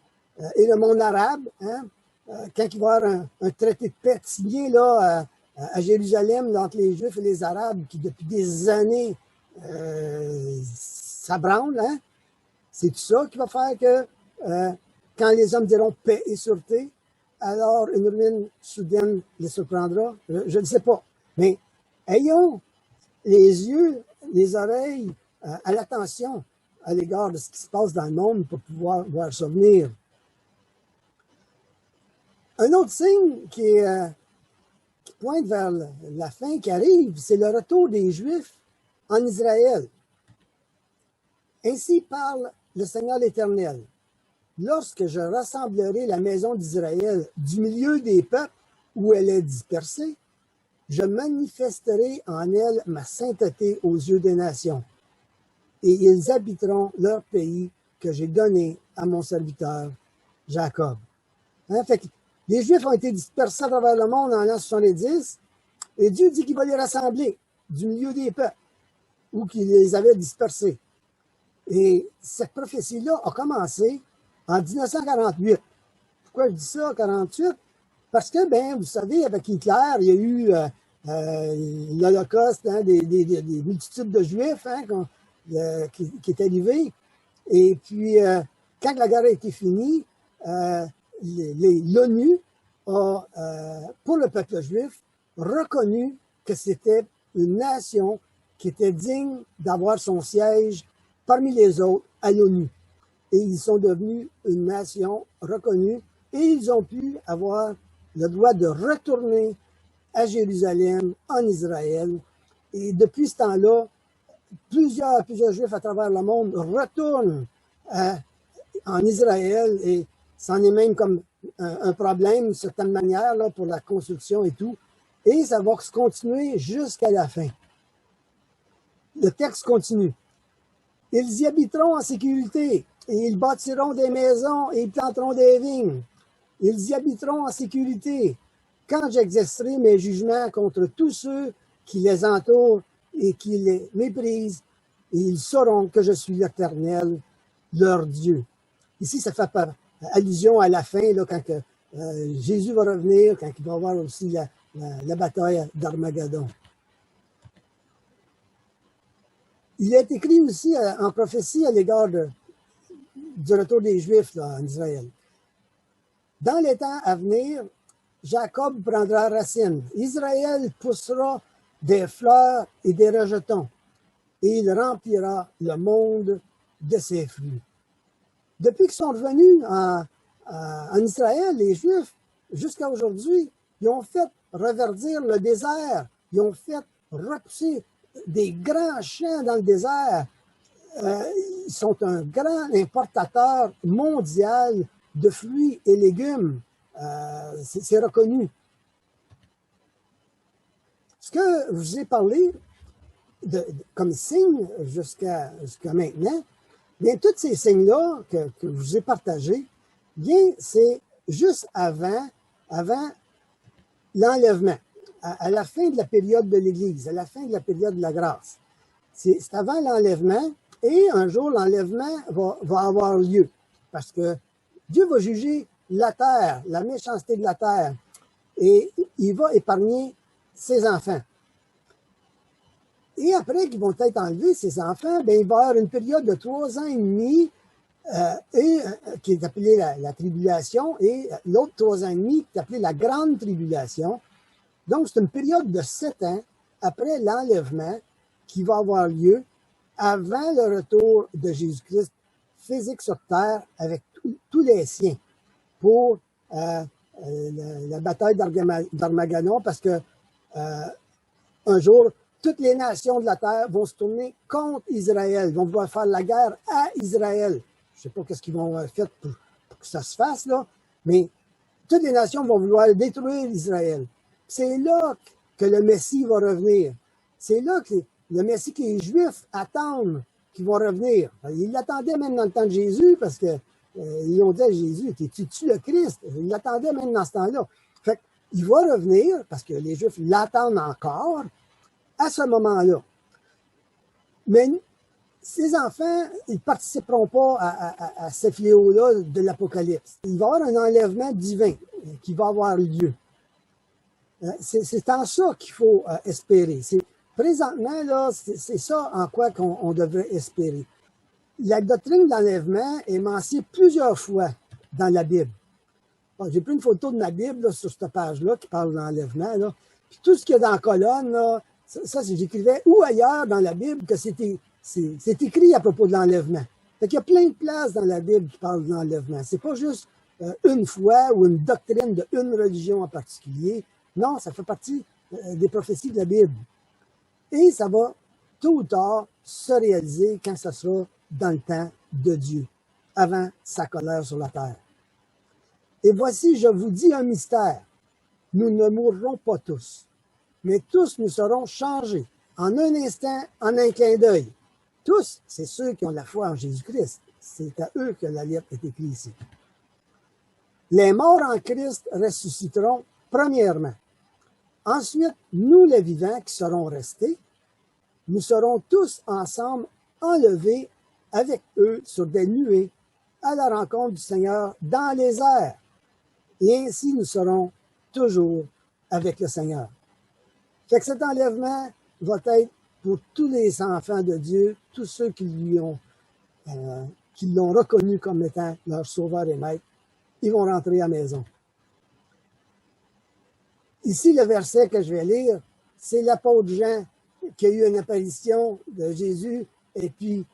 et le monde arabe, hein? Quand il va y avoir un traité de paix signé là, à Jérusalem là, entre les Juifs et les Arabes, qui depuis des années s'abranlent, hein? C'est ça qui va faire que quand les hommes diront paix et sûreté, alors une ruine soudaine les surprendra? Je ne sais pas. Mais ayons les yeux, les oreilles à l'attention à l'égard de ce qui se passe dans le monde pour pouvoir voir ça venir. Un autre signe qui pointe vers la fin qui arrive, c'est le retour des Juifs en Israël. Ainsi parle le Seigneur l'Éternel. Lorsque je rassemblerai la maison d'Israël du milieu des peuples où elle est dispersée, je manifesterai en elle ma sainteté aux yeux des nations, et ils habiteront leur pays que j'ai donné à mon serviteur Jacob. Hein? Fait que les Juifs ont été dispersés à travers le monde en l'an 70, et Dieu dit qu'il va les rassembler du milieu des peuples, ou qu'il les avait dispersés. Et cette prophétie-là a commencé en 1948. Pourquoi je dis ça, 48? Parce que, ben, vous savez, avec Hitler, il y a eu l'Holocauste, hein, des multitudes de Juifs hein, qui est arrivé. Et puis, quand la guerre a été finie, l'ONU a, pour le peuple juif, reconnu que c'était une nation qui était digne d'avoir son siège parmi les autres à l'ONU. Et ils sont devenus une nation reconnue et ils ont pu avoir le droit de retourner à Jérusalem, en Israël. Et depuis ce temps-là, plusieurs Juifs à travers le monde retournent en Israël et c'en est même comme un problème d'une certaine manière là, pour la construction et tout. Et ça va se continuer jusqu'à la fin. Le texte continue. Ils y habiteront en sécurité, et ils bâtiront des maisons et ils planteront des vignes. Ils y habiteront en sécurité, quand j'exercerai mes jugements contre tous ceux qui les entourent et qui les méprisent, et ils sauront que je suis l'Éternel, leur Dieu. Ici, ça fait allusion à la fin, là, quand Jésus va revenir, quand il va y avoir aussi la bataille d'Armageddon. Il est écrit aussi en prophétie à l'égard du retour des Juifs là, en Israël. Dans les temps à venir, Jacob prendra racine. Israël poussera des fleurs et des rejetons, et il remplira le monde de ses fruits. Depuis qu'ils sont revenus en Israël, les Juifs, jusqu'à aujourd'hui, ils ont fait reverdir le désert, ils ont fait repousser des grands champs dans le désert. Ils sont un grand importateur mondial de fruits et légumes. C'est reconnu. Ce que je vous ai parlé, comme signe jusqu'à maintenant, bien, tous ces signes-là que je vous ai partagés, bien, c'est juste avant l'enlèvement, à la fin de la période de l'Église, à la fin de la période de la grâce. C'est avant l'enlèvement, et un jour, l'enlèvement va avoir lieu, parce que Dieu va juger la terre, la méchanceté de la terre, et il va épargner ses enfants. Et après qu'ils vont être enlevés, ces enfants, bien, il va y avoir une période de 3 ans et demi, qui est appelée la tribulation, et l'autre 3 ans et demi, qui est appelée la grande tribulation. Donc, c'est une période de 7 ans après l'enlèvement qui va avoir lieu avant le retour de Jésus-Christ physique sur terre avec tous les siens pour la bataille d'Armageddon, parce que un jour, toutes les nations de la terre vont se tourner contre Israël, vont vouloir faire la guerre à Israël. Je ne sais pas qu'est-ce qu'ils vont faire pour que ça se fasse, là, mais toutes les nations vont vouloir détruire Israël. C'est là que le Messie va revenir. C'est là que le Messie qui est juif attend qu'il va revenir. Ils l'attendaient même dans le temps de Jésus, parce que ils ont dit à Jésus, t'es-tu le Christ? Ils l'attendaient même dans ce temps-là. Fait qu'il va revenir, parce que les Juifs l'attendent encore, à ce moment-là. Mais ces enfants, ils ne participeront pas à ce fléau-là de l'Apocalypse. Il va y avoir un enlèvement divin qui va avoir lieu. C'est en ça qu'il faut espérer. Présentement, là, c'est ça en quoi on devrait espérer. La doctrine d'enlèvement est mentionnée plusieurs fois dans la Bible. Bon, j'ai pris une photo de ma Bible là, sur cette page-là qui parle d'enlèvement. Puis tout ce qu'il y a dans la colonne, là, ça j'écrivais où ailleurs dans la Bible que c'est écrit à propos de l'enlèvement. Fait qu'il y a plein de places dans la Bible qui parlent de l'enlèvement. C'est pas juste une foi ou une doctrine d'une religion en particulier. Non, ça fait partie des prophéties de la Bible. Et ça va, tôt ou tard, se réaliser quand ça sera dans le temps de Dieu, avant sa colère sur la terre. Et voici, je vous dis un mystère. Nous ne mourrons pas tous, mais tous nous serons changés en un instant, en un clin d'œil. Tous, c'est ceux qui ont la foi en Jésus-Christ. C'est à eux que la lettre est écrite ici. Les morts en Christ ressusciteront premièrement. Ensuite, nous les vivants qui serons restés, nous serons tous ensemble enlevés avec eux sur des nuées à la rencontre du Seigneur dans les airs. Et ainsi nous serons toujours avec le Seigneur. Fait que cet enlèvement va être pour tous les enfants de Dieu, tous ceux qui l'ont reconnu comme étant leur sauveur et maître, ils vont rentrer à la maison. Ici, le verset que je vais lire, c'est l'apôtre Jean qui a eu une apparition de Jésus, et puis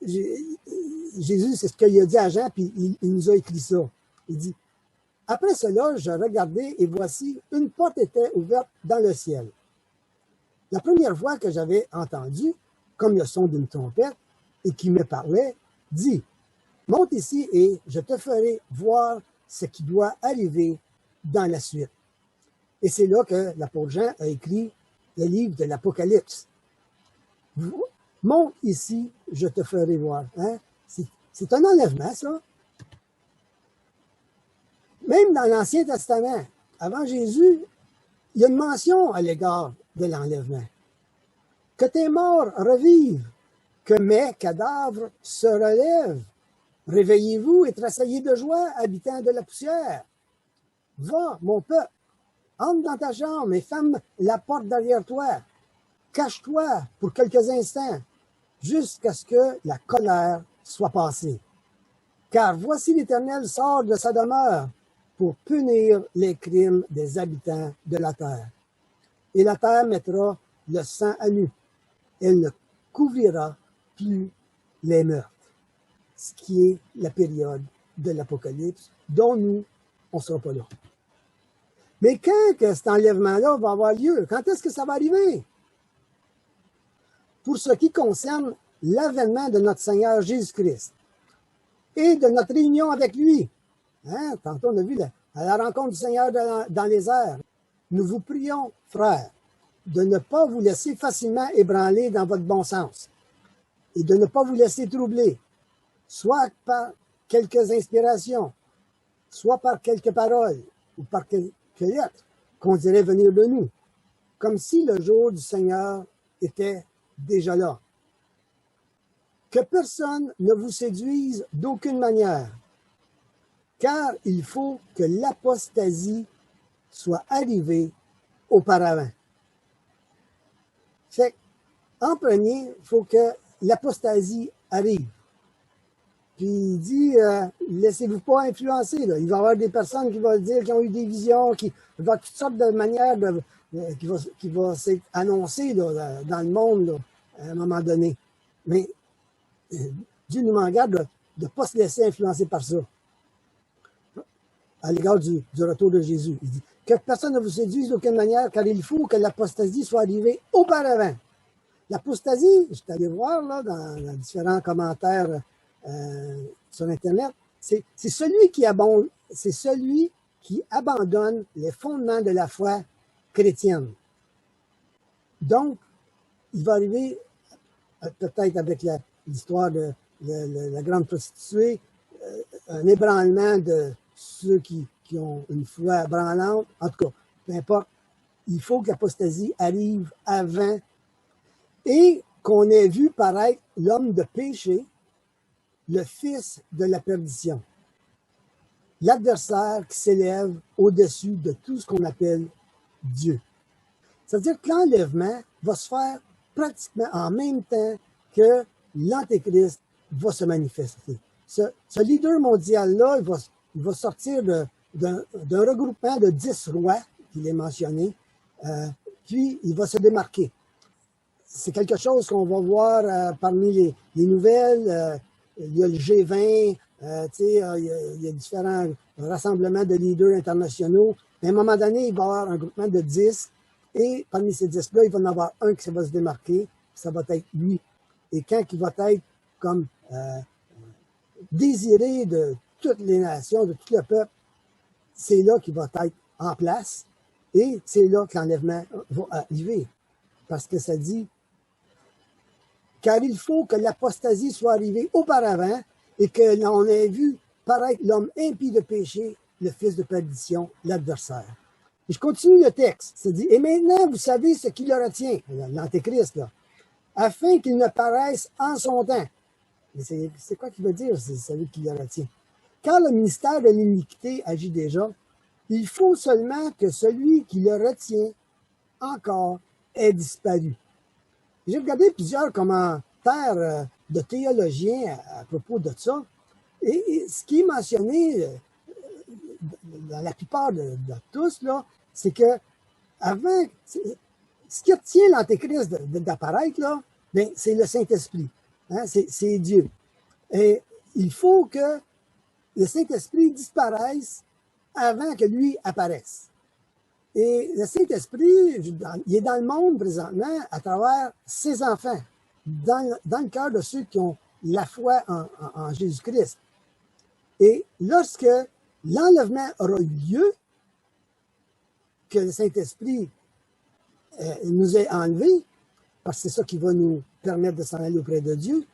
Jésus, c'est ce qu'il a dit à Jean, puis il nous a écrit ça. Il dit, « Après cela, je regardai, et voici, une porte était ouverte dans le ciel. La première voix que j'avais entendue, comme le son d'une trompette, et qui me parlait, dit, « Monte ici et je te ferai voir ce qui doit arriver dans la suite. » Et c'est là que l'apôtre Jean a écrit le livre de l'Apocalypse. « Monte ici, je te ferai voir. » Hein? C'est un enlèvement, ça. Même dans l'Ancien Testament, avant Jésus, il y a une mention à l'égard de l'enlèvement. Que tes morts revivent, que mes cadavres se relèvent. Réveillez-vous et tressaillez de joie, habitants de la poussière. Va, mon peuple, entre dans ta chambre et ferme la porte derrière toi. Cache-toi pour quelques instants, jusqu'à ce que la colère soit passée. Car voici l'Éternel sort de sa demeure pour punir les crimes des habitants de la terre. Et la terre mettra le sang à nu. Elle ne couvrira plus les meurtres. Ce qui est la période de l'Apocalypse, dont nous, on ne sera pas là. Mais quand que cet enlèvement-là va avoir lieu? Quand est-ce que ça va arriver? Pour ce qui concerne l'avènement de notre Seigneur Jésus-Christ et de notre réunion avec lui. Hein? Tantôt, on a vu à la rencontre du Seigneur dans les airs. Nous vous prions, frères, de ne pas vous laisser facilement ébranler dans votre bon sens et de ne pas vous laisser troubler, soit par quelques inspirations, soit par quelques paroles ou par quelques lettres qu'on dirait venir de nous, comme si le jour du Seigneur était déjà là. Que personne ne vous séduise d'aucune manière, car il faut que l'apostasie soit arrivée auparavant. Fait en premier, il faut que l'apostasie arrive. Puis il dit, laissez-vous pas influencer. Là. Il va y avoir des personnes qui vont dire, qui ont eu des visions, il va y avoir toutes sortes de manières qui vont s'être annoncées là, dans le monde là, à un moment donné. Mais Dieu nous en garde de ne pas se laisser influencer par ça. À l'égard du retour de Jésus. Il dit que personne ne vous séduise d'aucune manière, car il faut que l'apostasie soit arrivée auparavant. L'apostasie, je suis allé voir là, dans différents commentaires sur Internet, c'est celui qui abandonne les fondements de la foi chrétienne. Donc, il va arriver, peut-être avec l'histoire de la grande prostituée, un ébranlement de ceux qui ont une foi branlante. En tout cas, peu importe, il faut que l'apostasie arrive avant et qu'on ait vu paraître l'homme de péché, le fils de la perdition, l'adversaire qui s'élève au-dessus de tout ce qu'on appelle Dieu. C'est-à-dire que l'enlèvement va se faire pratiquement en même temps que l'Antéchrist va se manifester. Ce leader mondial-là, il va sortir d'un regroupement de 10 rois, qu'il est mentionné, puis il va se démarquer. C'est quelque chose qu'on va voir parmi les nouvelles. Il y a le G20, il y a différents rassemblements de leaders internationaux. Mais à un moment donné, il va y avoir un groupement de 10, et parmi ces 10-là, il va y en avoir un qui va se démarquer, ça va être lui. Et quand il va être comme désiré de toutes les nations, de tout le peuple, c'est là qu'il va être en place, et c'est là que l'enlèvement va arriver. Parce que ça dit, car il faut que l'apostasie soit arrivée auparavant et que l'on ait vu paraître l'homme impie de péché, le fils de perdition, l'adversaire. Et je continue le texte. Ça dit, et maintenant vous savez ce qui le retient, l'Antéchrist, là, afin qu'il ne paraisse en son temps. Mais c'est quoi qu'il veut dire, c'est celui qui le retient? Quand le ministère de l'iniquité agit déjà, il faut seulement que celui qui le retient encore ait disparu. J'ai regardé plusieurs commentaires de théologiens à propos de ça, et ce qui est mentionné dans la plupart de tous, là, c'est que avant, ce qui retient l'Antéchrist d'apparaître, là, ben, c'est le Saint-Esprit. Hein, c'est Dieu. Et il faut que le Saint-Esprit disparaisse avant que lui apparaisse. Et le Saint-Esprit, il est dans le monde présentement à travers ses enfants, dans le cœur de ceux qui ont la foi en Jésus-Christ. Et lorsque l'enlèvement aura lieu, que le Saint-Esprit nous ait enlevés, parce que c'est ça qui va nous permettre de s'en aller auprès de Dieu,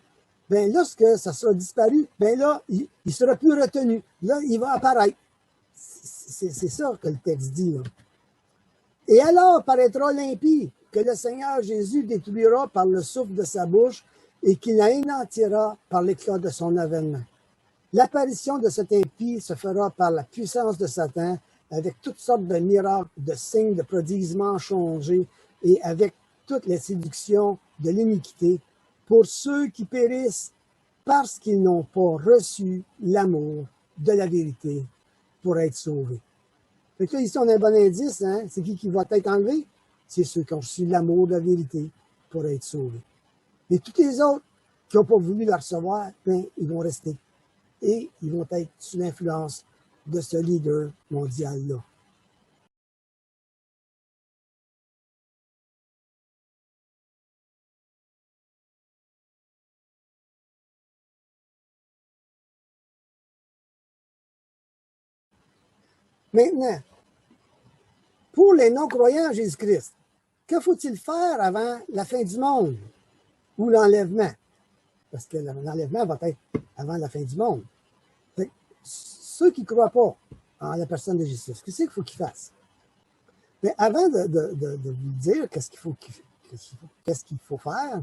ben lorsque ça sera disparu, ben là, il ne sera plus retenu. Là, il va apparaître. C'est ça que le texte dit, là. Et alors paraîtra l'impie, que le Seigneur Jésus détruira par le souffle de sa bouche et qu'il anéantira par l'éclat de son avènement. L'apparition de cet impie se fera par la puissance de Satan, avec toutes sortes de miracles, de signes, de prodiges mensongers et avec toutes les séductions de l'iniquité pour ceux qui périssent parce qu'ils n'ont pas reçu l'amour de la vérité pour être sauvés. Fait que là, ici, on a un bon indice, hein? C'est qui va être enlevé? C'est ceux qui ont reçu l'amour de la vérité pour être sauvés. Et tous les autres qui n'ont pas voulu la recevoir, ben, ils vont rester. Et ils vont être sous l'influence de ce leader mondial-là. Maintenant, pour les non-croyants en Jésus-Christ, que faut-il faire avant la fin du monde ou l'enlèvement? Parce que l'enlèvement va être avant la fin du monde. Fait que ceux qui ne croient pas en la personne de Jésus, qu'est-ce qu'il faut qu'ils fassent? Mais avant de vous dire qu'est-ce qu'il faut faire,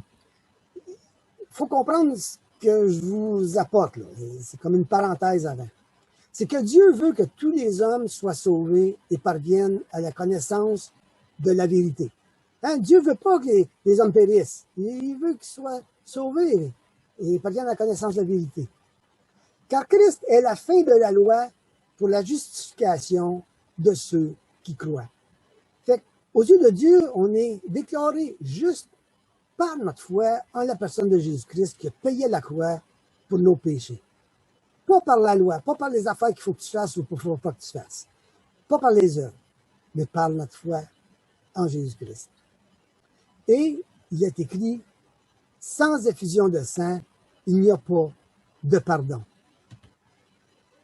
il faut comprendre ce que je vous apporte, là. C'est comme une parenthèse avant. C'est que Dieu veut que tous les hommes soient sauvés et parviennent à la connaissance de la vérité. Hein? Dieu ne veut pas que les hommes périssent. Il veut qu'ils soient sauvés et parviennent à la connaissance de la vérité. Car Christ est la fin de la loi pour la justification de ceux qui croient. Fait qu'aux yeux de Dieu, on est déclaré juste par notre foi en la personne de Jésus-Christ qui a payé la croix pour nos péchés. Pas par la loi, pas par les affaires qu'il faut que tu fasses ou qu'il ne faut pas que tu fasses. Pas par les œuvres, mais par notre foi en Jésus-Christ. Et il est écrit, sans effusion de sang, il n'y a pas de pardon.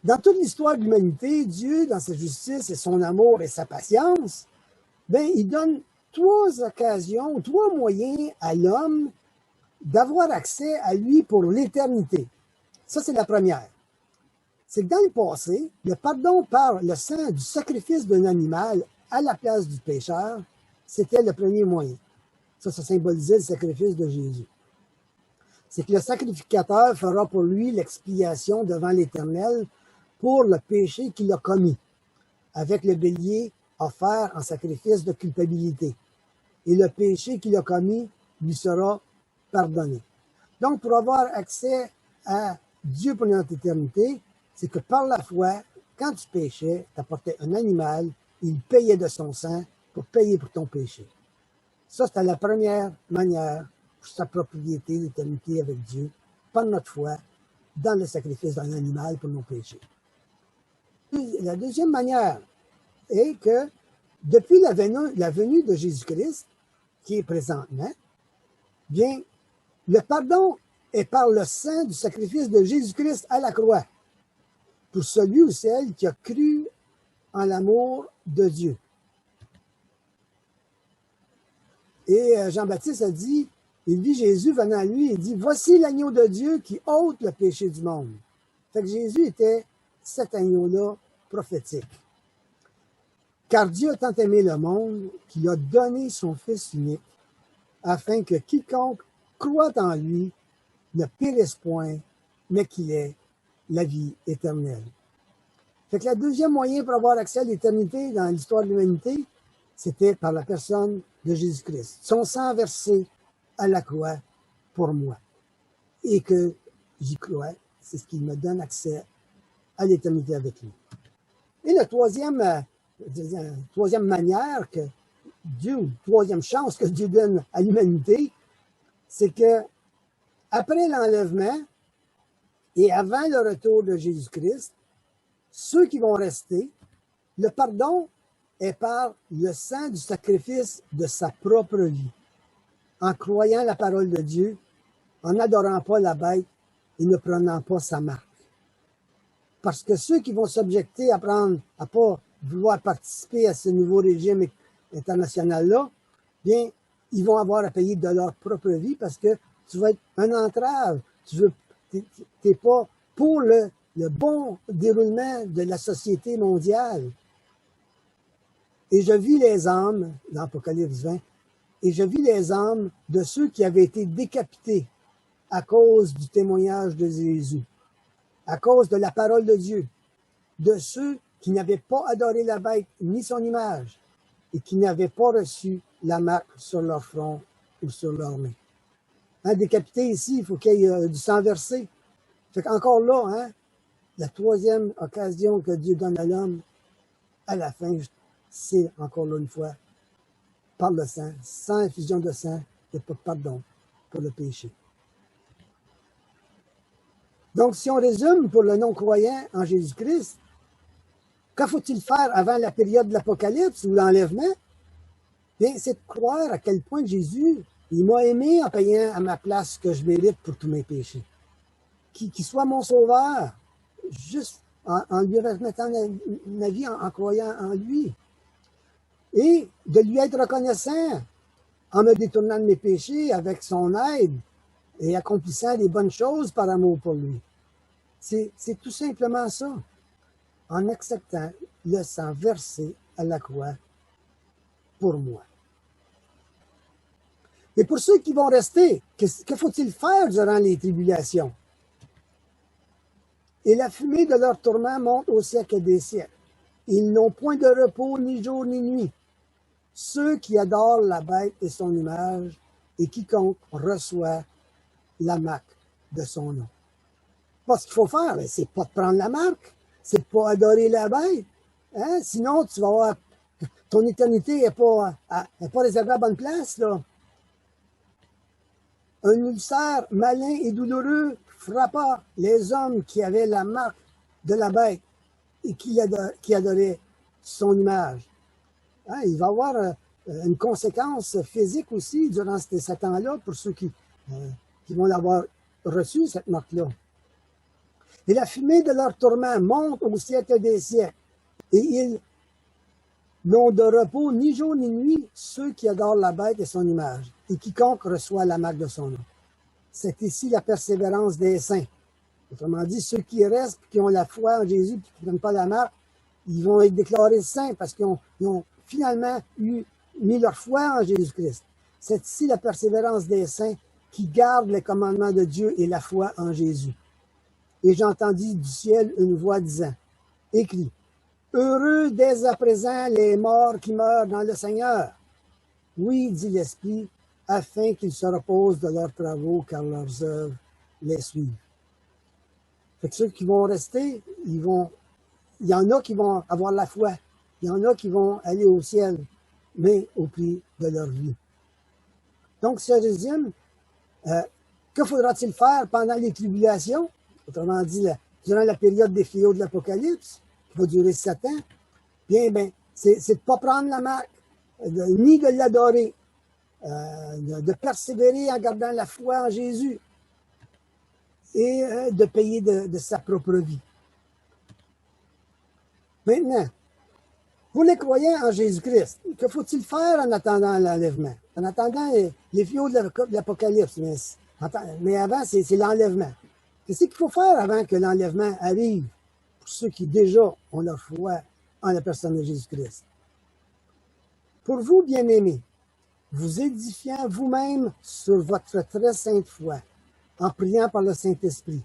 Dans toute l'histoire de l'humanité, Dieu, dans sa justice et son amour et sa patience, ben, il donne 3 occasions, 3 moyens à l'homme d'avoir accès à lui pour l'éternité. Ça, c'est la première. C'est que dans le passé, le pardon par le sang du sacrifice d'un animal à la place du pécheur, c'était le premier moyen. Ça symbolisait le sacrifice de Jésus. C'est que le sacrificateur fera pour lui l'expiation devant l'Éternel pour le péché qu'il a commis, avec le bélier offert en sacrifice de culpabilité. Et le péché qu'il a commis lui sera pardonné. Donc, pour avoir accès à Dieu pour notre éternité, c'est que par la foi, quand tu péchais, tu apportais un animal, il payait de son sang pour payer pour ton péché. Ça, c'était la première manière pour sa propriété, l'éternité avec Dieu, par notre foi, dans le sacrifice d'un animal pour nos péchés. La deuxième manière est que depuis la venue de Jésus-Christ, qui est présentement, bien, le pardon est par le sang du sacrifice de Jésus-Christ à la croix, pour celui ou celle qui a cru en l'amour de Dieu. Et Jean-Baptiste a dit, il vit Jésus venant à lui, il dit, voici l'agneau de Dieu qui ôte le péché du monde. Fait que Jésus était cet agneau-là prophétique. Car Dieu a tant aimé le monde qu'il a donné son Fils unique, afin que quiconque croit en lui ne périsse point, mais qu'il ait la vie éternelle. Fait que le deuxième moyen pour avoir accès à l'éternité dans l'histoire de l'humanité, c'était par la personne de Jésus-Christ. Son sang versé à la croix pour moi. Et que j'y crois, c'est ce qui me donne accès à l'éternité avec lui. Et la troisième manière que Dieu, ou troisième chance que Dieu donne à l'humanité, c'est que après l'enlèvement et avant le retour de Jésus-Christ, ceux qui vont rester, le pardon est par le sang du sacrifice de sa propre vie, en croyant la parole de Dieu, en n'adorant pas la bête et ne prenant pas sa marque. Parce que ceux qui vont s'objecter à pas vouloir participer à ce nouveau régime international-là, bien, ils vont avoir à payer de leur propre vie parce que tu vas être un entrave. T'es pas pour le bon déroulement de la société mondiale. Et je vis les âmes, dans l'Apocalypse 20, et je vis les âmes de ceux qui avaient été décapités à cause du témoignage de Jésus, à cause de la parole de Dieu, de ceux qui n'avaient pas adoré la bête ni son image et qui n'avaient pas reçu la marque sur leur front ou sur leur main. Hein, décapité ici, il faut qu'il y ait du sang versé. Fait qu'encore là, hein, la troisième occasion que Dieu donne à l'homme, à la fin, c'est encore là une fois, par le sang, sans infusion de sang, il n'y a pas de pardon pour le péché. Donc, si on résume pour le non-croyant en Jésus-Christ, que faut-il faire avant la période de l'Apocalypse ou l'enlèvement? Bien, c'est de croire à quel point Jésus, il m'a aimé en payant à ma place ce que je mérite pour tous mes péchés. Qu'il soit mon sauveur, juste en lui remettant ma vie, en croyant en lui. Et de lui être reconnaissant en me détournant de mes péchés avec son aide et accomplissant les bonnes choses par amour pour lui. C'est tout simplement ça. En acceptant le sang versé à la croix pour moi. Et pour ceux qui vont rester, que faut-il faire durant les tribulations? Et la fumée de leur tourment monte au siècle des siècles. Ils n'ont point de repos ni jour ni nuit. Ceux qui adorent la bête et son image, et quiconque reçoit la marque de son nom. Pas ce qu'il faut faire, c'est pas de prendre la marque, c'est de pas adorer la bête. Hein? Sinon, tu vas avoir, ton éternité n'est pas réservée à la bonne place, là. Un ulcère malin et douloureux frappa les hommes qui avaient la marque de la bête et qui adoraient son image. Hein, il va y avoir une conséquence physique aussi durant ces temps-là pour ceux qui vont l'avoir reçu, cette marque-là. Et la fumée de leur tourment monte au siècle des siècles. Et ils n'ont de repos ni jour ni nuit, ceux qui adorent la bête et son image, et quiconque reçoit la marque de son nom. C'est ici la persévérance des saints. Autrement dit, ceux qui restent, qui ont la foi en Jésus, et qui ne prennent pas la marque, ils vont être déclarés saints parce qu'ils ont finalement mis leur foi en Jésus-Christ. C'est ici la persévérance des saints qui gardent les commandements de Dieu et la foi en Jésus. Et j'entendis du ciel une voix disant, écrit, « Heureux dès à présent les morts qui meurent dans le Seigneur. » Oui, dit l'Esprit, afin qu'ils se reposent de leurs travaux, car leurs œuvres les suivent. Fait que ceux qui vont rester, il y en a qui vont avoir la foi, il y en a qui vont aller au ciel, mais au prix de leur vie. Donc, ce résume, que faudra-t-il faire pendant les tribulations? Autrement dit, durant la période des fléaux de l'Apocalypse, qui va durer 7 ans, bien, c'est de ne pas prendre la marque, ni de l'adorer, de persévérer en gardant la foi en Jésus et de payer de sa propre vie. Maintenant, pour les croyants en Jésus-Christ, que faut-il faire en attendant l'enlèvement? En attendant les fléaux de l'Apocalypse, mais avant, c'est l'enlèvement. Qu'est-ce qu'il faut faire avant que l'enlèvement arrive pour ceux qui déjà ont leur foi en la personne de Jésus-Christ? Pour vous, bien-aimés, vous édifiant vous-même sur votre très sainte foi, en priant par le Saint-Esprit.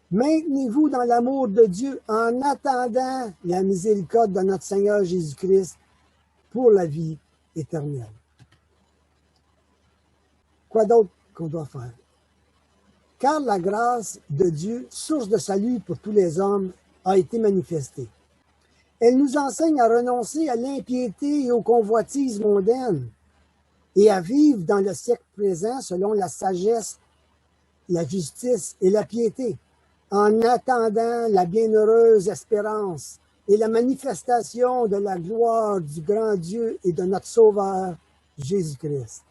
Maintenez-vous dans l'amour de Dieu en attendant la miséricorde de notre Seigneur Jésus-Christ pour la vie éternelle. Quoi d'autre qu'on doit faire? Car la grâce de Dieu, source de salut pour tous les hommes, a été manifestée. Elle nous enseigne à renoncer à l'impiété et aux convoitises mondaines et à vivre dans le siècle présent selon la sagesse, la justice et la piété, en attendant la bienheureuse espérance et la manifestation de la gloire du grand Dieu et de notre Sauveur, Jésus-Christ.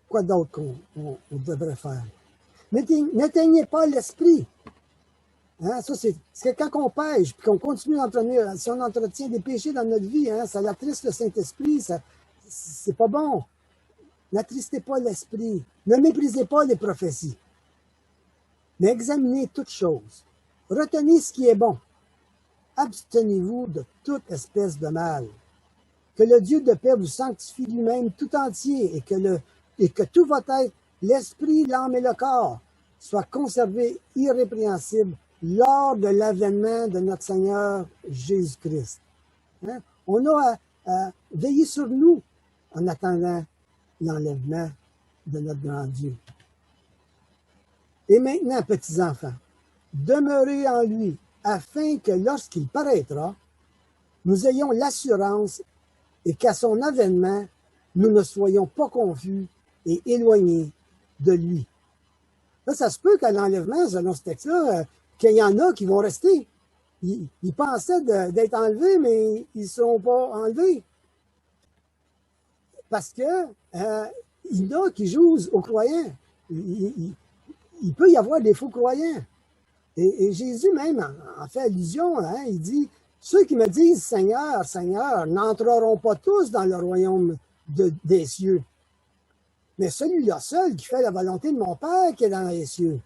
Quoi d'autre qu'on devrait faire? N'éteignez pas l'esprit. Hein, ça, c'est que quand on pêche, puis qu'on continue d'entretenir, si on entretient des péchés dans notre vie, hein, ça attriste le Saint-Esprit, c'est pas bon. N'attristez pas l'esprit. Ne méprisez pas les prophéties. Mais examinez toutes choses. Retenez ce qui est bon. Abstenez-vous de toute espèce de mal. Que le Dieu de paix vous sanctifie lui-même tout entier et que tout votre être, l'esprit, l'âme et le corps, soient conservés irrépréhensibles lors de l'avènement de notre Seigneur Jésus-Christ. Hein? On a à veiller sur nous en attendant l'enlèvement de notre grand Dieu. Et maintenant, petits enfants, demeurez en lui, afin que lorsqu'il paraîtra, nous ayons l'assurance et qu'à son avènement, nous ne soyons pas confus et éloignés de lui. Là, ça se peut qu'à l'enlèvement, selon ce texte-là, qu'il y en a qui vont rester. Ils pensaient d'être enlevés, mais ils ne sont pas enlevés. Parce que il y en a qui jouent aux croyants. Il peut y avoir des faux croyants. Et Jésus même en fait allusion, hein, il dit Ceux qui me disent Seigneur, Seigneur, n'entreront pas tous dans le royaume des cieux, mais celui-là seul qui fait la volonté de mon Père qui est dans les cieux.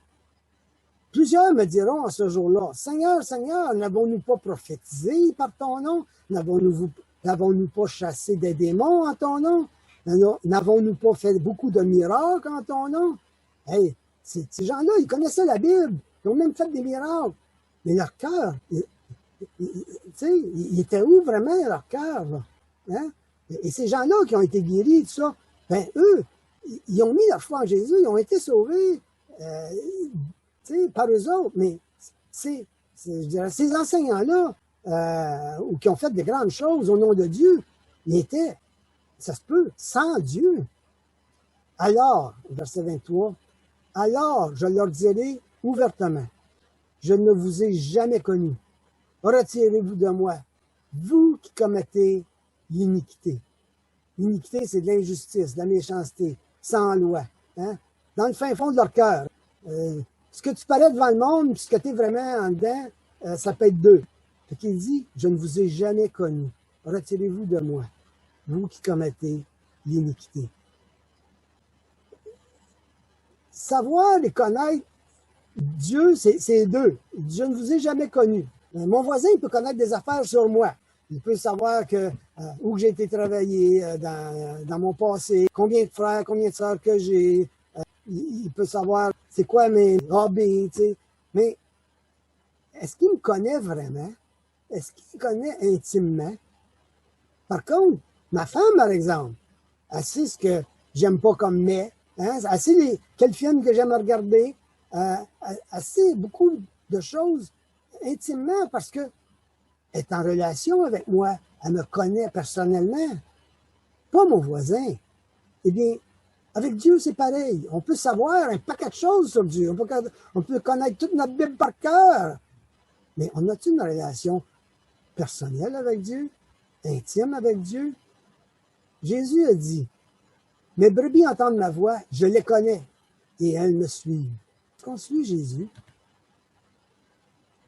Plusieurs me diront à ce jour-là, Seigneur, Seigneur, n'avons-nous pas prophétisé par ton nom? N'avons-nous pas chassé des démons en ton nom? N'avons-nous pas fait beaucoup de miracles en ton nom? Hey, ces gens-là, ils connaissaient la Bible, ils ont même fait des miracles. Mais leur cœur, il était où vraiment leur cœur? Hein? Et ces gens-là qui ont été guéris, tout ça, ben eux, ils ont mis leur foi en Jésus, ils ont été sauvés par eux autres. Mais je dirais, ces enseignants-là, ou qui ont fait de grandes choses au nom de Dieu, ils étaient, ça se peut, sans Dieu. Alors, verset 23, alors je leur dirai ouvertement, je ne vous ai jamais connu. Retirez-vous de moi, vous qui commettez l'iniquité. L'iniquité, c'est de l'injustice, de la méchanceté, sans loi. Hein? Dans le fin fond de leur cœur. Ce que tu parais devant le monde, puis ce que tu es vraiment en dedans, ça peut être deux. Fait qu'il dit, je ne vous ai jamais connu. Retirez-vous de moi, vous qui commettez l'iniquité. Savoir et connaître Dieu, c'est deux. Je ne vous ai jamais connu. Mon voisin, il peut connaître des affaires sur moi. Il peut savoir que où j'ai été travailler dans mon passé, combien de frères, combien de sœurs que j'ai. Il peut savoir c'est quoi mes hobbies, tu sais. Mais est-ce qu'il me connaît vraiment? Est-ce qu'il me connaît intimement? Par contre, ma femme, par exemple, elle sait ce que j'aime pas comme mets. Hein? Elle sait quels films que j'aime regarder. Elle sait beaucoup de choses intimement parce que elle est en relation avec moi. Elle me connaît personnellement. Pas mon voisin. Eh bien, avec Dieu, c'est pareil. On peut savoir un paquet de choses sur Dieu. On peut connaître toute notre Bible par cœur. Mais on a-t-il une relation personnelle avec Dieu? Intime avec Dieu? Jésus a dit, mes brebis entendent ma voix, je les connais et elles me suivent. Est-ce qu'on suit Jésus?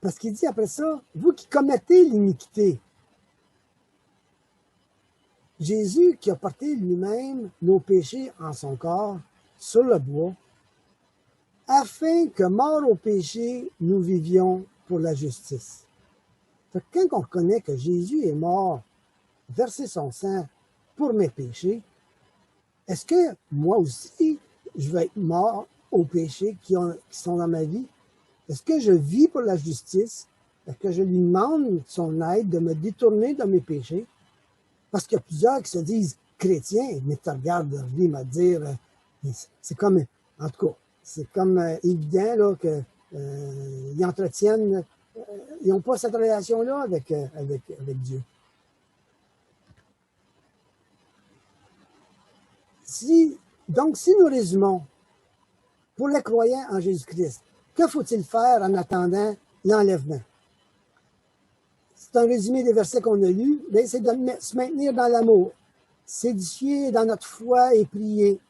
Parce qu'il dit après ça, vous qui commettez l'iniquité. Jésus qui a porté lui-même nos péchés en son corps sur le bois, afin que, morts au péché, nous vivions pour la justice. Fait que quand on reconnaît que Jésus est mort, versé son sang pour mes péchés, est-ce que moi aussi, je vais être mort aux péchés qui sont dans ma vie? Est-ce que je vis pour la justice? Est-ce que je lui demande son aide de me détourner de mes péchés? Parce qu'il y a plusieurs qui se disent chrétiens, mais tu regardes leur vie, me dire, c'est comme, en tout cas, c'est comme évident là, qu'ils entretiennent, ils n'ont pas cette relation-là avec Dieu. Donc, si nous résumons, pour les croyants en Jésus-Christ, que faut-il faire en attendant l'enlèvement? C'est un résumé des versets qu'on a lus, c'est de se maintenir dans l'amour, s'édifier dans notre foi et prier,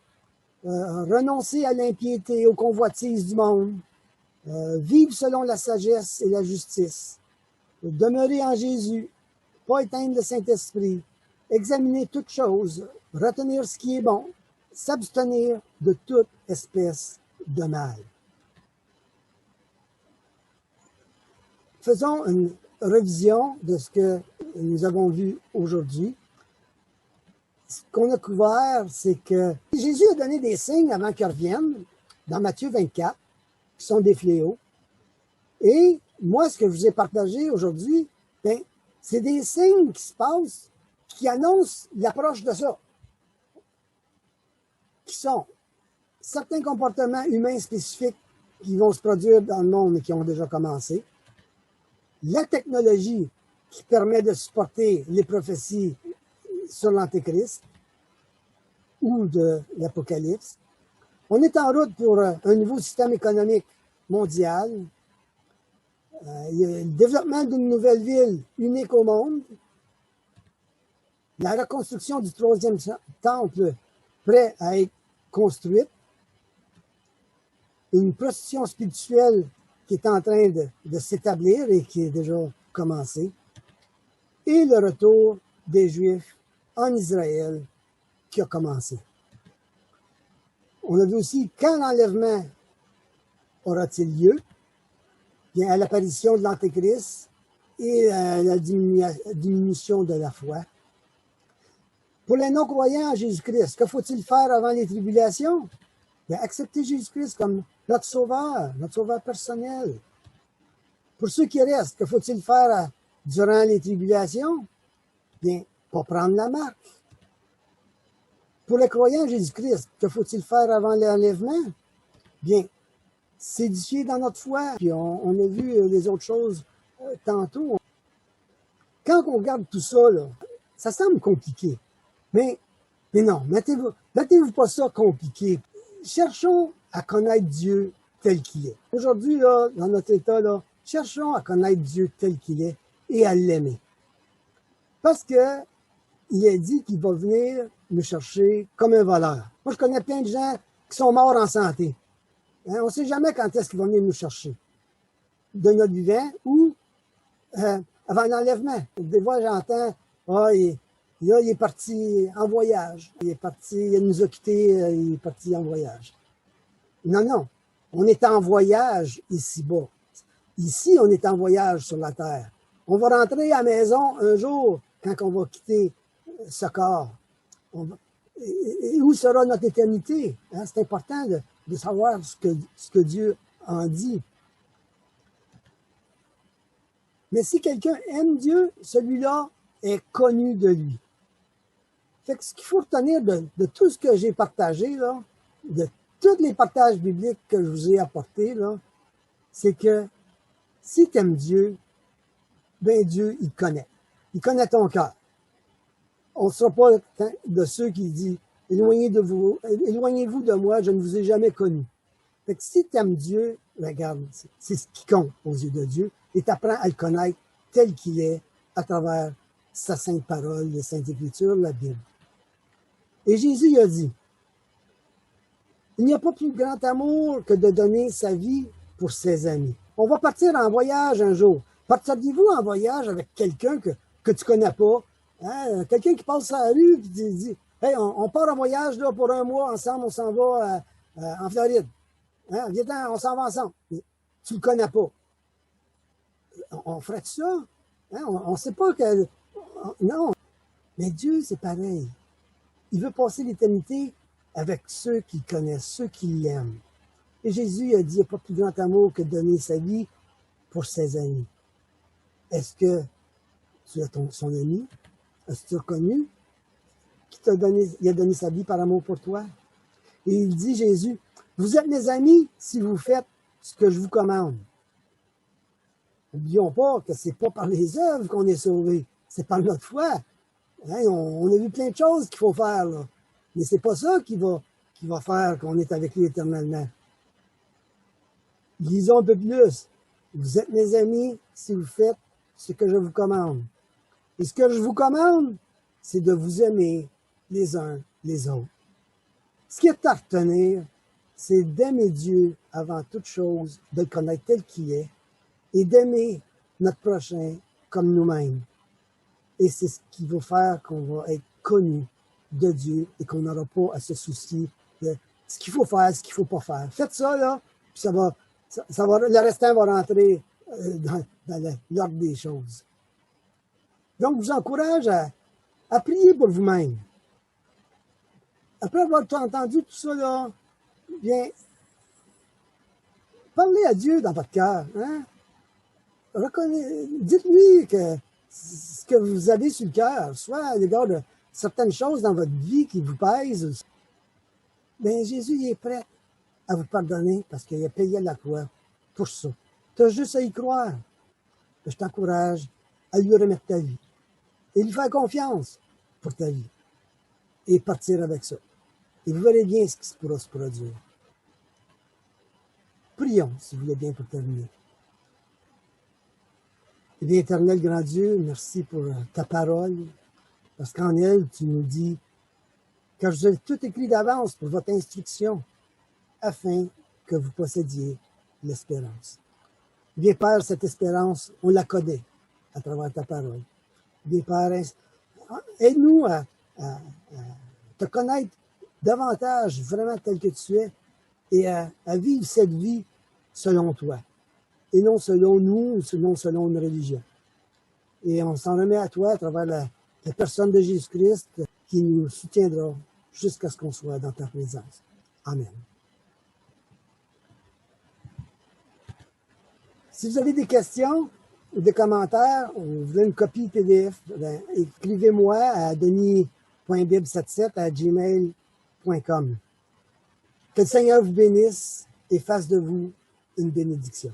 renoncer à l'impiété, aux convoitises du monde, vivre selon la sagesse et la justice, demeurer en Jésus, pas éteindre le Saint-Esprit, examiner toutes choses, retenir ce qui est bon, s'abstenir de toute espèce de mal. Faisons une révision de ce que nous avons vu aujourd'hui. Ce qu'on a couvert, c'est que Jésus a donné des signes avant qu'il revienne, dans Matthieu 24, qui sont des fléaux. Et moi, ce que je vous ai partagé aujourd'hui, c'est des signes qui se passent, qui annoncent l'approche de ça, qui sont certains comportements humains spécifiques qui vont se produire dans le monde et qui ont déjà commencé, la technologie qui permet de supporter les prophéties sur l'Antéchrist ou de l'Apocalypse. On est en route pour un nouveau système économique mondial. Il y a le développement d'une nouvelle ville unique au monde. La reconstruction du 3e temple prêt à être construite. Une procession spirituelle qui est en train de s'établir et qui est déjà commencée. et le retour des Juifs en Israël qui a commencé. On a vu aussi quand l'enlèvement aura-t-il lieu? Bien, à l'apparition de l'Antéchrist et à la diminution de la foi. Pour les non-croyants en Jésus-Christ, que faut-il faire avant les tribulations? Bien, accepter Jésus-Christ comme notre sauveur personnel. Pour ceux qui restent, que faut-il faire durant les tribulations? Bien, pas prendre la marque. Pour les croyants en Jésus-Christ, que faut-il faire avant l'enlèvement? Bien, s'édifier dans notre foi. Puis on a vu les autres choses tantôt. Quand on regarde tout ça, là, ça semble compliqué. Mais non, mettez-vous pas ça compliqué. Cherchons à connaître Dieu tel qu'il est. Aujourd'hui, là, dans notre état, là, cherchons à connaître Dieu tel qu'il est et à l'aimer. Parce que il a dit qu'il va venir nous chercher comme un voleur. Moi, je connais plein de gens qui sont morts en santé. Hein, on ne sait jamais quand est-ce qu'il va venir nous chercher. De notre vivant ou avant l'enlèvement. Des fois, j'entends, il est parti en voyage. Il nous a quittés, il est parti en voyage. Non. On est en voyage ici-bas. Ici, on est en voyage sur la terre. On va rentrer à la maison un jour quand on va quitter ce corps. Et où sera notre éternité? Hein? C'est important de savoir ce que Dieu en dit. Mais si quelqu'un aime Dieu, celui-là est connu de lui. Fait que ce qu'il faut retenir de tout ce que j'ai partagé, là, de tous les partages bibliques que je vous ai apportés, là, c'est que si tu aimes Dieu, ben Dieu, il connaît. Il connaît ton cœur. On ne sera pas de ceux qui disent « Éloignez-vous de moi, je ne vous ai jamais connu ». Fait que si tu aimes Dieu, regarde, c'est ce qui compte aux yeux de Dieu, et tu apprends à le connaître tel qu'il est à travers sa sainte parole, les saintes écritures, la Bible. Et Jésus a dit, il n'y a pas plus grand amour que de donner sa vie pour ses amis. On va partir en voyage un jour. Partiriez-vous en voyage avec quelqu'un que tu connais pas? Hein? Quelqu'un qui passe sur la rue et qui dit, hey, on part en voyage là, pour un mois ensemble, on s'en va en Floride. Hein? Viens, on s'en va ensemble. Mais tu le connais pas. On ferait ça? Hein? On ne sait pas que... Non. Mais Dieu, c'est pareil. Il veut passer l'éternité avec ceux qu'il connaissent, ceux qui l'aiment. Et Jésus a dit, il n'y a pas plus grand amour que de donner sa vie pour ses amis. Est-ce que tu es son ami? Est-ce que tu as connu qu'il a donné sa vie par amour pour toi? Et il dit, Jésus, vous êtes mes amis si vous faites ce que je vous commande. N'oublions pas que c'est pas par les œuvres qu'on est sauvé, c'est par notre foi. Hein, on a vu plein de choses qu'il faut faire, là. Mais c'est pas ça qui va faire qu'on est avec lui éternellement. Lisons un peu plus. Vous êtes mes amis si vous faites ce que je vous commande. Et ce que je vous commande, c'est de vous aimer les uns les autres. Ce qui est à retenir, c'est d'aimer Dieu avant toute chose, de le connaître tel qu'il est, et d'aimer notre prochain comme nous-mêmes. Et c'est ce qui va faire qu'on va être connu de Dieu et qu'on n'aura pas à se soucier de ce qu'il faut faire, ce qu'il ne faut pas faire. Faites ça, là, puis le restant va rentrer dans l'ordre des choses. Donc, je vous encourage à prier pour vous-même. Après avoir entendu tout ça, là, bien, parlez à Dieu dans votre cœur. Hein? Dites-lui que ce que vous avez sur le cœur, soit à l'égard de certaines choses dans votre vie qui vous pèsent. Bien, Jésus il est prêt à vous pardonner parce qu'il a payé la croix pour ça. Tu as juste à y croire. Je t'encourage à lui remettre ta vie et lui faire confiance pour ta vie et partir avec ça. Et vous verrez bien ce qui pourra se produire. Prions, si vous voulez bien, pour terminer. Eh bien, éternel grand Dieu, merci pour ta parole, parce qu'en elle, tu nous dis, car je vous ai tout écrit d'avance pour votre instruction, afin que vous possédiez l'espérance. Eh bien, Père, cette espérance, on la connaît à travers ta parole. des pères. Aide-nous à te connaître davantage, vraiment tel que tu es, et à vivre cette vie selon toi, et non selon nous, ou non selon une religion. Et on s'en remet à toi à travers la personne de Jésus-Christ qui nous soutiendra jusqu'à ce qu'on soit dans ta présence. Amen. Si vous avez des questions ou des commentaires, ou vous voulez une copie PDF, écrivez-moi à denis.bib77@gmail.com. Que le Seigneur vous bénisse et fasse de vous une bénédiction.